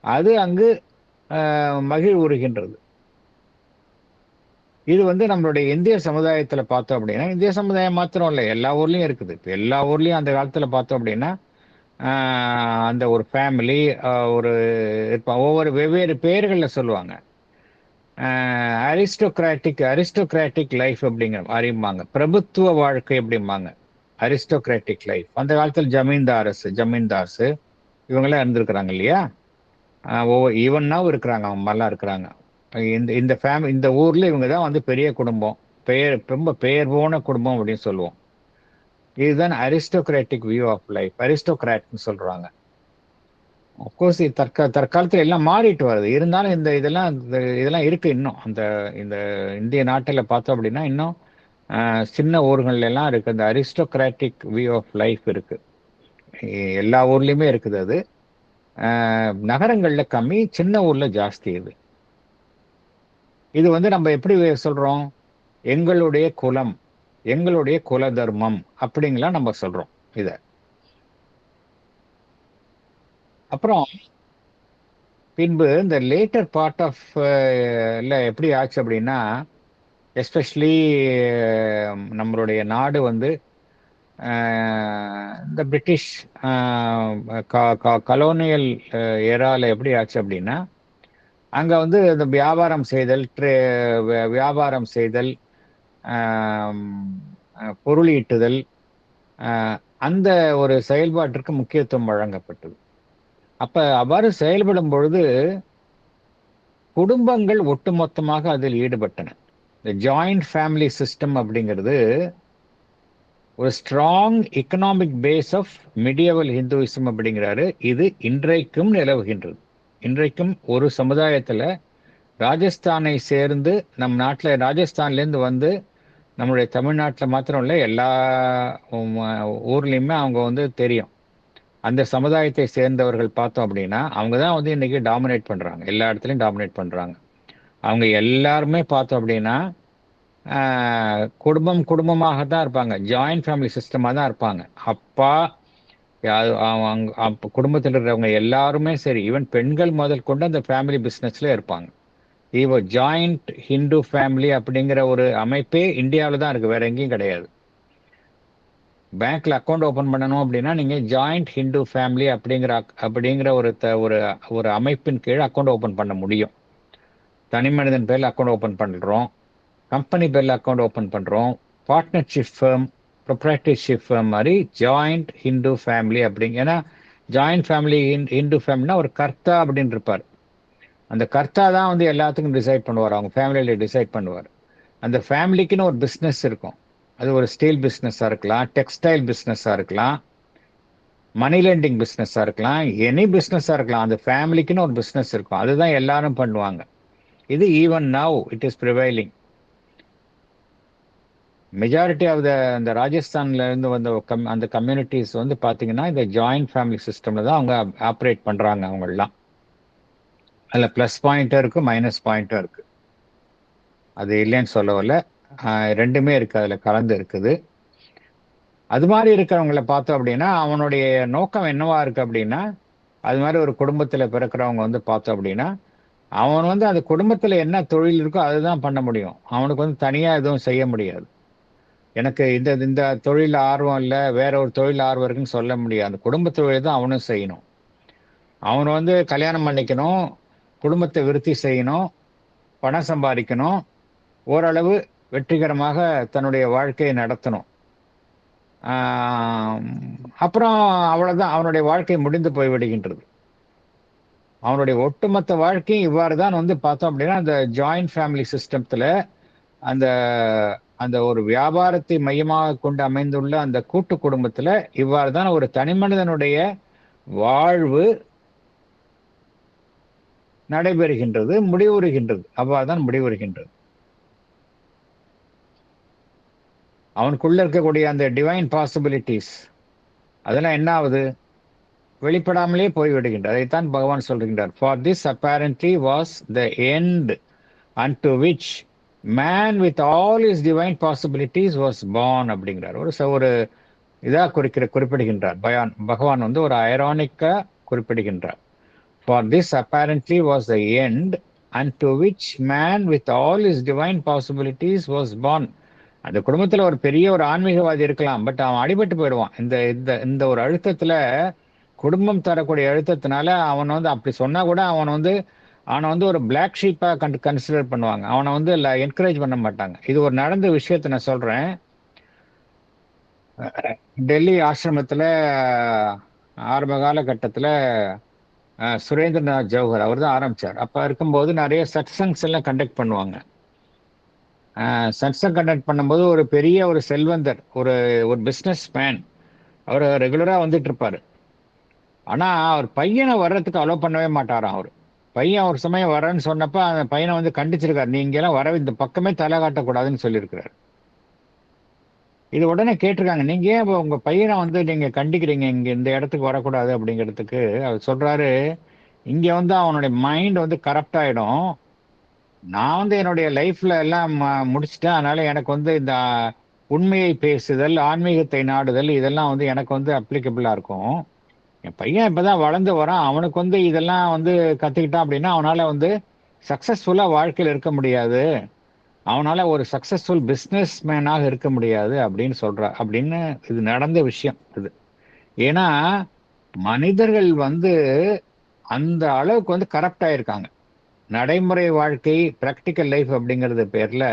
அது அங்கு மகிழ்வுறுகின்றது. இது நம்மளுடைய இந்திய சமுதாயத்துல பார்த்தோம் அப்படின்னா, இந்திய சமுதாயம் மாத்திரம் இல்லை, எல்லா ஊர்லயும் இருக்குது. இப்போ எல்லா ஊர்லயும் அந்த காலத்துல பார்த்தோம் அப்படின்னா அந்த ஒரு ஃபேமிலி ஒரு ஒவ்வொரு வெவ்வேறு பெயர்கள்ல சொல்லுவாங்க. Aristocratic life அறியும்பாங்க. பிரபுத்துவ வாழ்க்கை அப்படிம்பாங்க. Aristocratic life. அந்த காலத்தில் ஜமீன்தார்ஸ் இவங்கெல்லாம் இருந்திருக்கிறாங்க இல்லையா? ஈவன்னாவும் இருக்கிறாங்க, அவங்க மாதிரிலாம் இருக்கிறாங்க. இந்த ஊர்ல இவங்க தான் பெரிய குடும்பம், ரொம்ப பெயர் போன குடும்பம் அப்படின்னு சொல்லுவோம். இதுதான் அரிஸ்டோக்ராட்டிக் வியூ ஆஃப் லைஃப், அரிஸ்டோக்ராட்னு சொல்றாங்க. அப்கோர்ஸ் தற்காலத்தில் எல்லாம் மாறிட்டு வருது. இருந்தாலும் இதெல்லாம் இருக்கு இன்னும். இந்த இந்திய நாட்டில் பார்த்தோம் அப்படின்னா இன்னும் சின்ன ஊர்கள்ல எல்லாம் இருக்கு. அந்த அரிஸ்டோக்ராட்டிக் வியூ ஆஃப் லைஃப் இருக்கு. எல்லா ஊர்லயுமே இருக்குது. அது நகரங்கள்ல கம்மி, சின்ன ஊர்ல ஜாஸ்தி. இது நம்ம எப்படி சொல்றோம்? எங்களுடைய குலம், எங்களுடைய குல தர்மம் அப்படிங்கலாம் நம்ம சொல்றோம் இத. அப்புறம் பின்பு இந்த லேட்டர் பார்ட் ஆஃப் எப்படி ஆச்சு அப்படின்னா, எஸ்பெஷலி நம்மளுடைய நாடு இந்த பிரிட்டிஷ் கலோனியல் ஏரால எப்படி ஆச்சு அப்படின்னா, அங்க இந்த வியாபாரம் செய்தல், பொருள் ஈட்டுதல், அந்த ஒரு செயல்பாட்டிற்கு முக்கியத்துவம் வழங்கப்பட்டது. அப்ப அவ்வாறு செயல்படும் பொழுது குடும்பங்கள் ஒட்டுமொத்தமாக அதில் ஈடுபட்டன. இந்த ஜாயிண்ட் ஃபேமிலி சிஸ்டம் அப்படிங்கிறது ஒரு strong economic base of medieval Hinduism அப்படிங்கிறாரு. இது இன்றைக்கும் நிலவுகின்றது. இன்றைக்கும் ஒரு சமுதாயத்துல ராஜஸ்தானை சேர்ந்து, நம் நாட்டில் ராஜஸ்தான்லேருந்து நம்மளுடைய தமிழ்நாட்டில் மாத்திரம் இல்லை, எல்லா ஊர்லேயுமே அவங்க தெரியும். அந்த சமுதாயத்தை சேர்ந்தவர்கள் பார்த்தோம் அப்படின்னா அவங்க தான் இன்னைக்கு டாமினேட் பண்றாங்க, எல்லா இடத்துலையும் டாமினேட் பண்றாங்க. அவங்க எல்லாருமே பார்த்தோம் அப்படின்னா குடும்பமாக தான் இருப்பாங்க, ஜாயிண்ட் ஃபேமிலி சிஸ்டமாக தான் இருப்பாங்க. அப்பா, குடும்பத்தில் இருக்கிறவங்க எல்லாருமே சரி, ஈவன் பெண்கள் முதல் கொண்டு அந்த ஃபேமிலி பிஸ்னஸ்ல இருப்பாங்க. இப்போ ஜாயிண்ட் ஹிந்து ஃபேமிலி அப்படிங்கிற ஒரு அமைப்பே இந்தியாவில் தான் இருக்கு, வேற எங்கேயும் கிடையாது. பேங்க்ல அக்கௌண்ட் ஓபன் பண்ணணும் அப்படின்னா நீங்க ஜாயிண்ட் ஹிந்து ஃபேமிலி அப்படிங்கிற ஒரு அமைப்பின் கீழ் அக்கௌண்ட் ஓபன் பண்ண முடியும். தனி மனிதன் பேர்ல அக்கௌண்ட் ஓபன் பண்றோம், கம்பெனி பேர்ல அக்கௌண்ட் ஓபன் பண்றோம், பார்ட்னர்ஷிப் ஃபேம், ப்ரொப்ரைட்டர்ஷிப் ஃபேம் மாதிரி ஜாயிண்ட் ஹிந்து ஃபேமிலி அப்படிங்க. ஏன்னா ஜாயிண்ட் ஃபேமிலி ஹிந்து ஃபேமிலினா ஒரு கர்த்தா அப்படின்னு இருப்பார். அந்த கர்த்தா தான் எல்லாத்துக்கும் டிசைட் பண்ணுவார், அவங்க ஃபேமிலியில டிசைட் பண்ணுவார். அந்த ஃபேமிலிக்குன்னு ஒரு பிஸ்னஸ் இருக்கும். அது ஒரு ஸ்டீல் பிஸ்னஸாக இருக்கலாம், டெக்ஸ்டைல் பிஸ்னஸாக இருக்கலாம், மணி லெண்டிங் பிஸ்னஸாக இருக்கலாம், எனி பிஸ்னஸாக இருக்கலாம். அந்த ஃபேமிலிக்குன்னு ஒரு பிஸ்னஸ் இருக்கும், அதுதான் எல்லாரும் பண்ணுவாங்க. இது even now it is prevailing. Majority of அந்த ராஜஸ்தான்ல இருந்து அந்த கம்யூனிட்டிஸ் பார்த்தீங்கன்னா இந்த ஜாயிண்ட் ஃபேமிலி சிஸ்டம்ல தான் அவங்க ஆப்ரேட் பண்றாங்க. அவங்கெல்லாம் அதில் ப்ளஸ் பாயிண்ட்டும் இருக்கு, மைனஸ் பாயிண்ட்டும் இருக்கு. அது இல்லைன்னு சொல்லவில்லை, ரெண்டுமே இருக்கு, அதில் கலந்து இருக்குது. அது மாதிரி இருக்கிறவங்கள பார்த்தோம் அப்படின்னா அவனுடைய நோக்கம் என்னவா இருக்கு அப்படின்னா, அது மாதிரி ஒரு குடும்பத்தில் பிறக்கிறவங்க பார்த்தோம் அப்படின்னா அவன் அந்த குடும்பத்தில் என்ன தொழில் இருக்கோ அதுதான் பண்ண முடியும். அவனுக்கு தனியாக எதுவும் செய்ய முடியாது. எனக்கு இந்த தொழில் ஆர்வம் இல்லை, வேற ஒரு தொழில் ஆர்வம் இருக்குன்னு சொல்ல முடியாது. அந்த குடும்ப தொழில் தான் அவனும் செய்யணும். அவன் கல்யாணம் பண்ணிக்கணும், குடும்பத்தை விருத்தி செய்யணும், பணம் சம்பாதிக்கணும், ஓரளவு வெற்றிகரமாக தன்னுடைய வாழ்க்கையை நடத்தணும். அப்புறம் அவ்வளவுதான், அவனுடைய வாழ்க்கை முடிந்து போய்விடுகின்றது. அவனுடைய ஒட்டுமொத்த வாழ்க்கையும் இவ்வாறு தான் பார்த்தோம் அப்படின்னா, அந்த ஜாயிண்ட் ஃபேமிலி சிஸ்டத்துல, அந்த அந்த ஒரு வியாபாரத்தை மையமாக கொண்டு அமைந்துள்ள அந்த கூட்டு குடும்பத்துல இவ்வாறு தான் ஒரு தனி மனிதனுடைய வாழ்வு நடைபெறுகின்றது, முடிவுறுகின்றது. அவ்வாறு தான் முடிவுறுகின்றது. அவனுக்குள்ள இருக்கக்கூடிய அந்த டிவைன் பாசிபிலிட்டிஸ் அதெல்லாம் என்ன ஆகுது? வெளிப்படாமலே போய்விடுகின்றது. அதைத்தான் பகவான் சொல்கின்றார். For this apparently was the end unto which man with all his divine possibilities was born அப்படிங்கிறார். ஒரு இதா குறிப்பிடுகின்றார் பகவான் ஒரு ஐரானிக்கா குறிப்பிடுகின்றார். For this apparently was the end unto which man with all his divine possibilities was born. அந்த குடும்பத்துல ஒரு பெரிய ஒரு ஆன்மீகவாதி இருக்கலாம், பட் அவன் அடிபட்டு போயிடுவான். இந்த இந்த இந்த ஒரு அழுத்தத்துல, குடும்பம் தரக்கூடிய அழுத்தத்தினால அவன் அப்படி சொன்னா கூட அவனை ஒரு பிளாக் ஷீப்பா கன்சிடர் பண்ணுவாங்க. அவனை என்கரேஜ் பண்ண மாட்டாங்க. இது ஒரு நடந்த விஷயத்தை நான் சொல்றேன். டெல்லி ஆசிரமத்துல ஆரம்ப காலகட்டத்துல சுரேந்திரநாத் ஜவஹர் அவர் தான் ஆரம்பிச்சார். அப்ப இருக்கும்போது நிறைய சத்சங்ஸ் எல்லாம் கண்டக்ட் பண்ணுவாங்க. சத்சங் கண்டக்ட் பண்ணும்போது ஒரு பெரிய ஒரு செல்வந்தர், ஒரு ஒரு பிஸ்னஸ் மேன், அவர் ரெகுலரா வந்துட்டு இருப்பாரு. ஆனா அவர் பையனை வர்றதுக்கு அலோவ் பண்ணவே மாட்டாராம். அவர் பையன் ஒரு சமயம் வரேன்னு சொன்னப்ப அந்த பையனை கண்டிச்சிருக்காரு. நீங்க எல்லாம் வர இந்த பக்கமே தலை காட்டக்கூடாதுன்னு சொல்லியிருக்கிறாரு. இது உடனே கேட்டிருக்காங்க, நீங்க ஏன் உங்க பையனை நீங்க கண்டிக்கிறீங்க, இங்க இந்த இடத்துக்கு வரக்கூடாது அப்படிங்கிறதுக்கு. அவர் சொல்றாரு, இங்க அவனுடைய மைண்ட் கரப்ட் ஆயிடும். நான் என்னுடைய லைஃப்ல எல்லாம் முடிச்சுட்டேன். அதனால எனக்கு இந்த உண்மையை பேசுதல், ஆன்மீகத்தை நாடுதல், இதெல்லாம் எனக்கு அப்ளிகபிளா இருக்கும். என் பையன் இப்பதான் வளர்ந்து வரான், அவனுக்கு இதெல்லாம் கத்துக்கிட்டான் அப்படின்னா அவனால சக்சஸ்ஃபுல்லா வாழ்க்கையில் இருக்க முடியாது, அவனால ஒரு சக்சஸ்ஃபுல் பிஸ்னஸ் மேனாக இருக்க முடியாது அப்படின்னு அப்படின்னு இது நடந்த விஷயம் இது. ஏன்னா மனிதர்கள் அந்த அளவுக்கு கரப்ட் ஆயிருக்காங்க. நடைமுறை வாழ்க்கை, பிராக்டிக்கல் லைஃப் அப்படிங்கிறது பேர்ல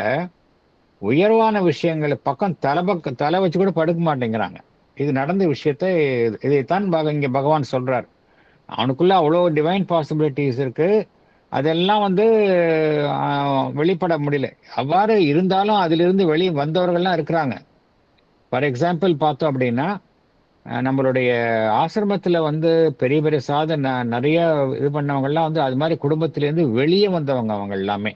உயர்வான விஷயங்களை பக்கம் தலை வச்சு கூட படுக்க மாட்டேங்கிறாங்க. இது நடந்த விஷயத்தை, இதைத்தான் இங்க பகவான் சொல்றார். அவனுக்குள்ள அவ்வளோ டிவைன் பாசிபிலிட்டிஸ் இருக்கு, அதெல்லாம் வெளிப்பட முடியல. அவ்வாறு இருந்தாலும் அதிலிருந்து வெளியே வந்தவர்கள்லாம் இருக்கிறாங்க. ஃபார் எக்ஸாம்பிள் பார்த்தோம் அப்படின்னா, நம்மளுடைய ஆசிரமத்துல பெரிய பெரிய சாதனை நிறைய இது பண்ணவங்கலாம் அது மாதிரி குடும்பத்திலேருந்து வெளியே வந்தவங்க அவங்க எல்லாமே.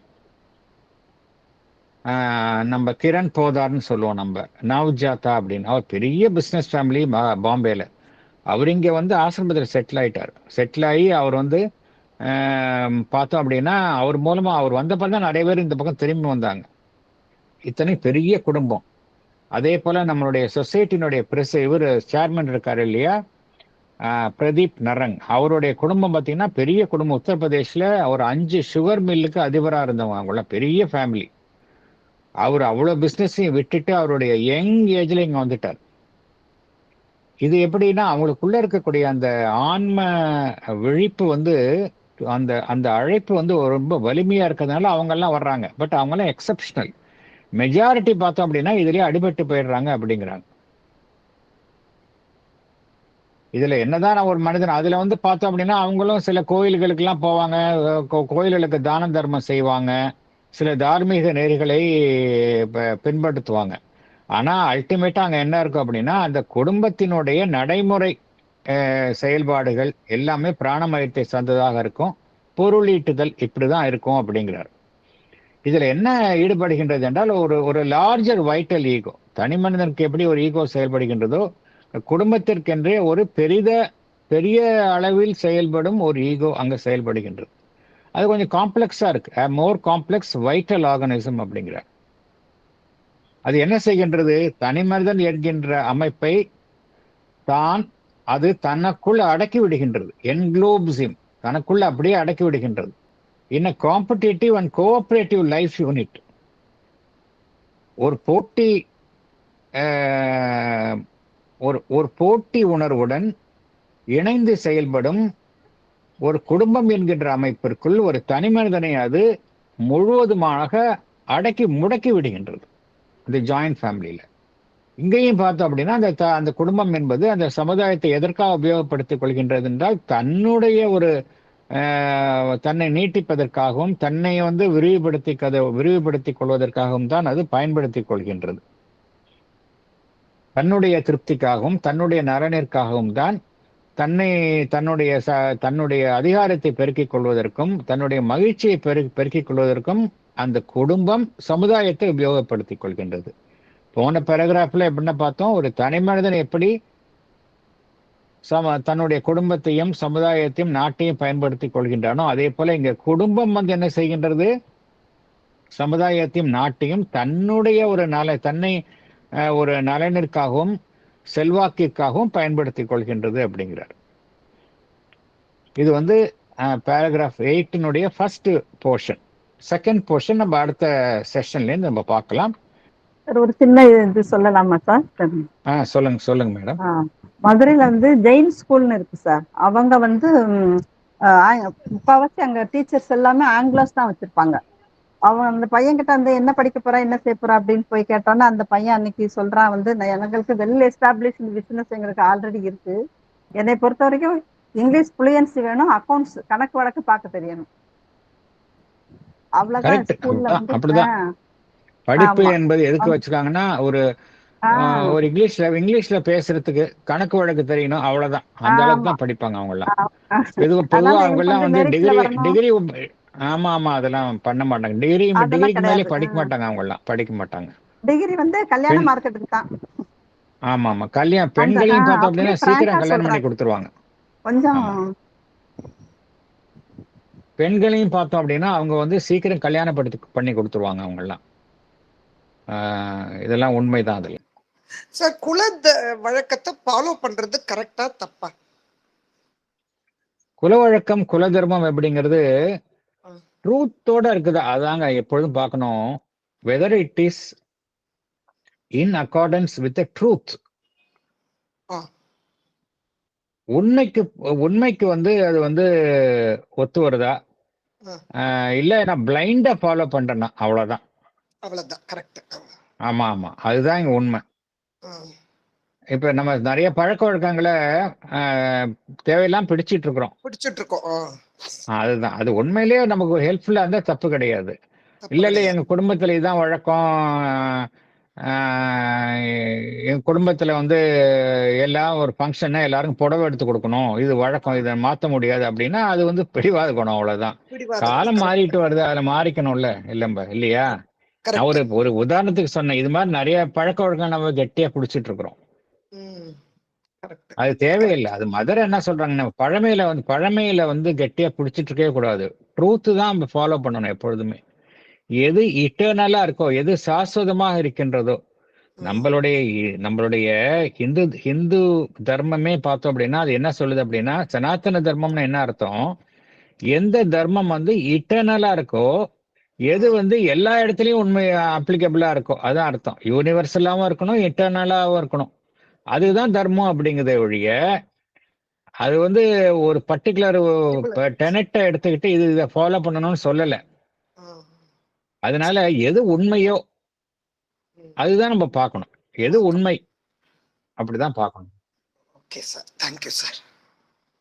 நம்ம கிரண் போதார்னு சொல்லுவோம், நம்ம நவ்ஜாத்தா அப்படின்னு. அவர் பெரிய பிஸ்னஸ் ஃபேமிலி பாம்பேல. அவர் இங்க ஆசிரமத்தில் செட்டில் ஆகி அவர் பார்த்தோம் அப்படின்னா, அவர் மூலமா அவர் வந்தப்ப தான் நிறைய பேர் இந்த பக்கம் திரும்பி வந்தாங்க. இத்தனை பெரிய குடும்பம். அதே போல நம்மளுடைய சொசைட்டினுடைய இவர் சேர்மன் இருக்காரு இல்லையா, பிரதீப் நரங், அவருடைய குடும்பம் பார்த்தீங்கன்னா பெரிய குடும்பம். உத்தரப்பிரதேஷ்ல அவர் 5 சுகர் மில்லுக்கு அதிபராக இருந்தவங்க. அவங்கள பெரிய ஃபேமிலி. அவர் அவ்வளோ பிஸ்னஸையும் விட்டுட்டு அவருடைய யங் ஏஜ்ல இங்க வந்துட்டார். இது எப்படின்னா, அவங்களுக்குள்ள இருக்கக்கூடிய அந்த ஆன்ம விழிப்பு அந்த அந்த அழைப்பு ரொம்ப வலிமையா இருக்கிறதுனால அவங்க எல்லாம் வர்றாங்க. பட் அவங்க எல்லாம் எக்ஸப்ஷனல். மெஜாரிட்டி பார்த்தோம் அப்படின்னா இதுலயே அடிபட்டு போயிடுறாங்க அப்படிங்கிறாங்க. இதுல என்னதான் ஒரு மனிதன் அதுல பார்த்தோம் அப்படின்னா, அவங்களும் சில கோயில்களுக்கு எல்லாம் போவாங்க, கோயில்களுக்கு தான தர்மம் செய்வாங்க, சில தார்மீக நெறிகளை பின்பற்றுவாங்க. ஆனா அல்டிமேட்டா அங்க என்ன இருக்கும் அப்படின்னா, அந்த குடும்பத்தினுடைய நடைமுறை செயல்பாடுகள் எல்லாமே பிராணமயத்தை சார்ந்ததாக இருக்கும். பொருளீட்டுதல் இப்படிதான் இருக்கும் அப்படிங்கிறார். இதுல என்ன ஈடுபடுகின்றது என்றால், ஒரு லார்ஜர் வைட்டல் ஈகோ. தனி மனிதனுக்கு எப்படி ஒரு ஈகோ செயல்படுகின்றதோ, குடும்பத்திற்கென்றே ஒரு பெரிய அளவில் செயல்படும் ஒரு ஈகோ அங்க செயல்படுகின்றது. அது கொஞ்சம் காம்ப்ளெக்ஸா இருக்கு. மோர் காம்ப்ளெக்ஸ் வைட்டல் ஆர்கனிசம் அப்படிங்கிறார். அது என்ன செய்கின்றது? தனி மனிதன் என்கின்ற அமைப்பை அது தனக்குள்ள அடக்கி விடுகின்றது. என்க்ளோப்ஸ் தனக்குள்ள அப்படியே அடக்கி விடுகின்றது. In a competitive and cooperative life unit. ஒரு போட்டி ஒரு போட்டி உணர்வுடன் இணைந்து செயல்படும் ஒரு குடும்பம் என்கின்ற அமைப்பிற்குள் ஒரு தனி மனிதனை அது முழுவதுமாக அடக்கி முடக்கி விடுகின்றது. இந்த ஜாயிண்ட் ஃபேமிலியில இங்கேயும் பார்த்தோம் அப்படின்னா அந்த குடும்பம் என்பது அந்த சமுதாயத்தை எதற்காக உபயோகப்படுத்திக் கொள்கின்றது என்றால் தன்னுடைய ஒரு தன்னை நீட்டிப்பதற்காகவும் தன்னை வந்து விரிவுபடுத்திக் கொள்வதற்காகவும் தான் அது பயன்படுத்திக் கொள்கின்றது. தன்னுடைய திருப்திக்காகவும் தன்னுடைய நலனிற்காகவும் தான் தன்னுடைய அதிகாரத்தை பெருக்கிக் கொள்வதற்கும் தன்னுடைய மகிழ்ச்சியை பெருக்கிக் கொள்வதற்கும் அந்த குடும்பம் சமுதாயத்தை உபயோகப்படுத்திக் கொள்கின்றது. போன பேராகிராஃப்ல எப்படின்னா பார்த்தோம், ஒரு தனி மனிதன் எப்படி தன்னுடைய குடும்பத்தையும் சமுதாயத்தையும் நாட்டையும் பயன்படுத்திக் கொள்கின்றானோ அதே போல இங்க குடும்பம் வந்து என்ன செய்கின்றது, சமுதாயத்தையும் நாட்டையும் தன்னுடைய ஒரு நலனிற்காகவும் செல்வாக்கிற்காகவும் பயன்படுத்திக் கொள்கின்றது அப்படிங்கிறார். இது வந்து paragraph 8 first portion. Second portion நம்ம அடுத்த செஷன்லேருந்து நம்ம பார்க்கலாம். ஒரு சின்ன இது சொல்லலாமா சார்? சொல்லுங்க மேடம். மதுரையில வந்து ஜெயின் ஸ்கூல்னு இருக்கு சார். அவங்க வந்து முக்காவாசி அங்க டீச்சர்ஸ் எல்லாமே ஆங்கிலோஸ் தான் வச்சிருப்பாங்க. அவன் அந்த பையன்கிட்ட வந்து என்ன படிக்க போறா என்ன செய்ய போறா அப்படின்னு போய் கேட்டோன்னா அந்த பையன் அன்னைக்கு சொல்றான் வந்து எங்களுக்கு வெல் எஸ்டாப்ளிஷ் பிசினஸ் எங்களுக்கு ஆல்ரெடி இருக்கு. என்னை பொறுத்த வரைக்கும் இங்கிலீஷ் ஃப்ளூயன்சி வேணும், அக்கௌண்ட்ஸ் கணக்கு வழக்கு பார்க்க தெரியணும், அவ்வளவுதான். ஸ்கூல்ல அப்படிதான் படிப்பு என்பது எதுக்கு வச்சிருக்காங்கன்னா ஒரு இங்கிலீஷ்ல பேசுறதுக்கு கணக்கு வழக்கு தெரியணும், அவ்வளவுதான். அந்த அளவுக்கு தான் படிப்பாங்க அவங்க எல்லாம். பொதுவா அவங்க எல்லாம் வந்து டிகிரி ஆமா அதெல்லாம் பண்ண மாட்டாங்க. டிகிரிக்கு மேலே படிக்க மாட்டாங்க, அவங்க எல்லாம் படிக்க மாட்டாங்க. டிகிரி வந்து கல்யாண மார்க்கெட்டுக்கு தான். ஆமா கல்யாணம் பெண்களையும் பார்த்தோம் அப்படின்னா சீக்கிரம் கல்யாணம் பண்ணி கொடுத்துருவாங்க. கொஞ்சம் பெண்களையும் பார்த்தோம் அப்படின்னா அவங்க வந்து சீக்கிரம் கல்யாணம் பண்ணி கொடுத்துருவாங்க அவங்க எல்லாம். இதெல்லாம் உண்மைதான். அதுல சார் குல வழக்கத்தை ஃபாலோ பண்றது கரெக்டா தப்பா? குல வழக்கம் குல தர்மம் எப்படிங்கிறது ட்ரூத்தோட இருக்குதா அதாங்க எப்பொழுதும் பார்க்கணும். Whether it is in accordance with the truth, உண்மைக்கு வந்து அது வந்து ஒத்து வருதா, இல்ல நான் பிளைண்டா ஃபாலோ பண்றேன்னா அவ்வளவுதான். கரெக்ட். ஆமா அதுதான் இங்க உண்மை. இப்ப நம்ம நிறைய பழக்க வழக்கங்களை தேவையெல்லாம் பிடிச்சிட்டு இருக்கோம். அதுதான் அது உண்மையிலேயே நமக்கு ஹெல்ப்ஃபுல்லா இருந்தா தப்பு கிடையாது. இல்ல எங்க குடும்பத்துல இதுதான் வழக்கம், என் குடும்பத்துல வந்து எல்லாம் ஒரு ஃபங்க்ஷன்னா எல்லாருக்கும் புடவை எடுத்து கொடுக்கணும், இது வழக்கம், இதை மாத்த முடியாது அப்படின்னா அது வந்து பிடிவாத குணம், அவ்வளவுதான். காலம் மாறிட்டு வருது, அதுல மாறிக்கணும்ல இல்லையா? நான் ஒரு உதாரணத்துக்கு சொன்னேன். இது மாதிரி நிறைய பழக்க வழக்கம் நம்ம கெட்டியா பிடிச்சிட்டு இருக்கிறோம். அது தேவையில்லை. அது மதர் என்ன சொல்றாங்கன்னா பழமையில வந்து கெட்டியா பிடிச்சிட்டு இருக்கவே கூடாது. ட்ரூத்து தான் நம்ம ஃபாலோ பண்ணணும் எப்பொழுதுமே. எது இட்டர்னலா இருக்கோ, எது சாஸ்வதமாக இருக்கின்றதோ, நம்மளுடைய ஹிந்து தர்மமே பார்த்தோம் அப்படின்னா அது என்ன சொல்லுது அப்படின்னா, சனாதன தர்மம்னு என்ன அர்த்தம், எந்த தர்மம் வந்து இட்டர்னலா இருக்கோ, எது வந்து எல்லா இடத்துலயும் உண்மை அப்ளிகபிளா இருக்கோ அதான் அர்த்தம். யூனிவர்சலாவும் இருக்கணும், இட்டர்னலாவும் இருக்கணும், அதுதான் தர்மம் அப்படிங்கிறத ஒழிய அது வந்து ஒரு பர்டிகுலர் டெனட்டை எடுத்துக்கிட்டு இதை ஃபாலோ பண்ணணும்னு சொல்லல. அதனால எது உண்மையோ அதுதான் நம்ம பார்க்கணும், எது உண்மை அப்படிதான் பார்க்கணும். Okay sir, thank you sir.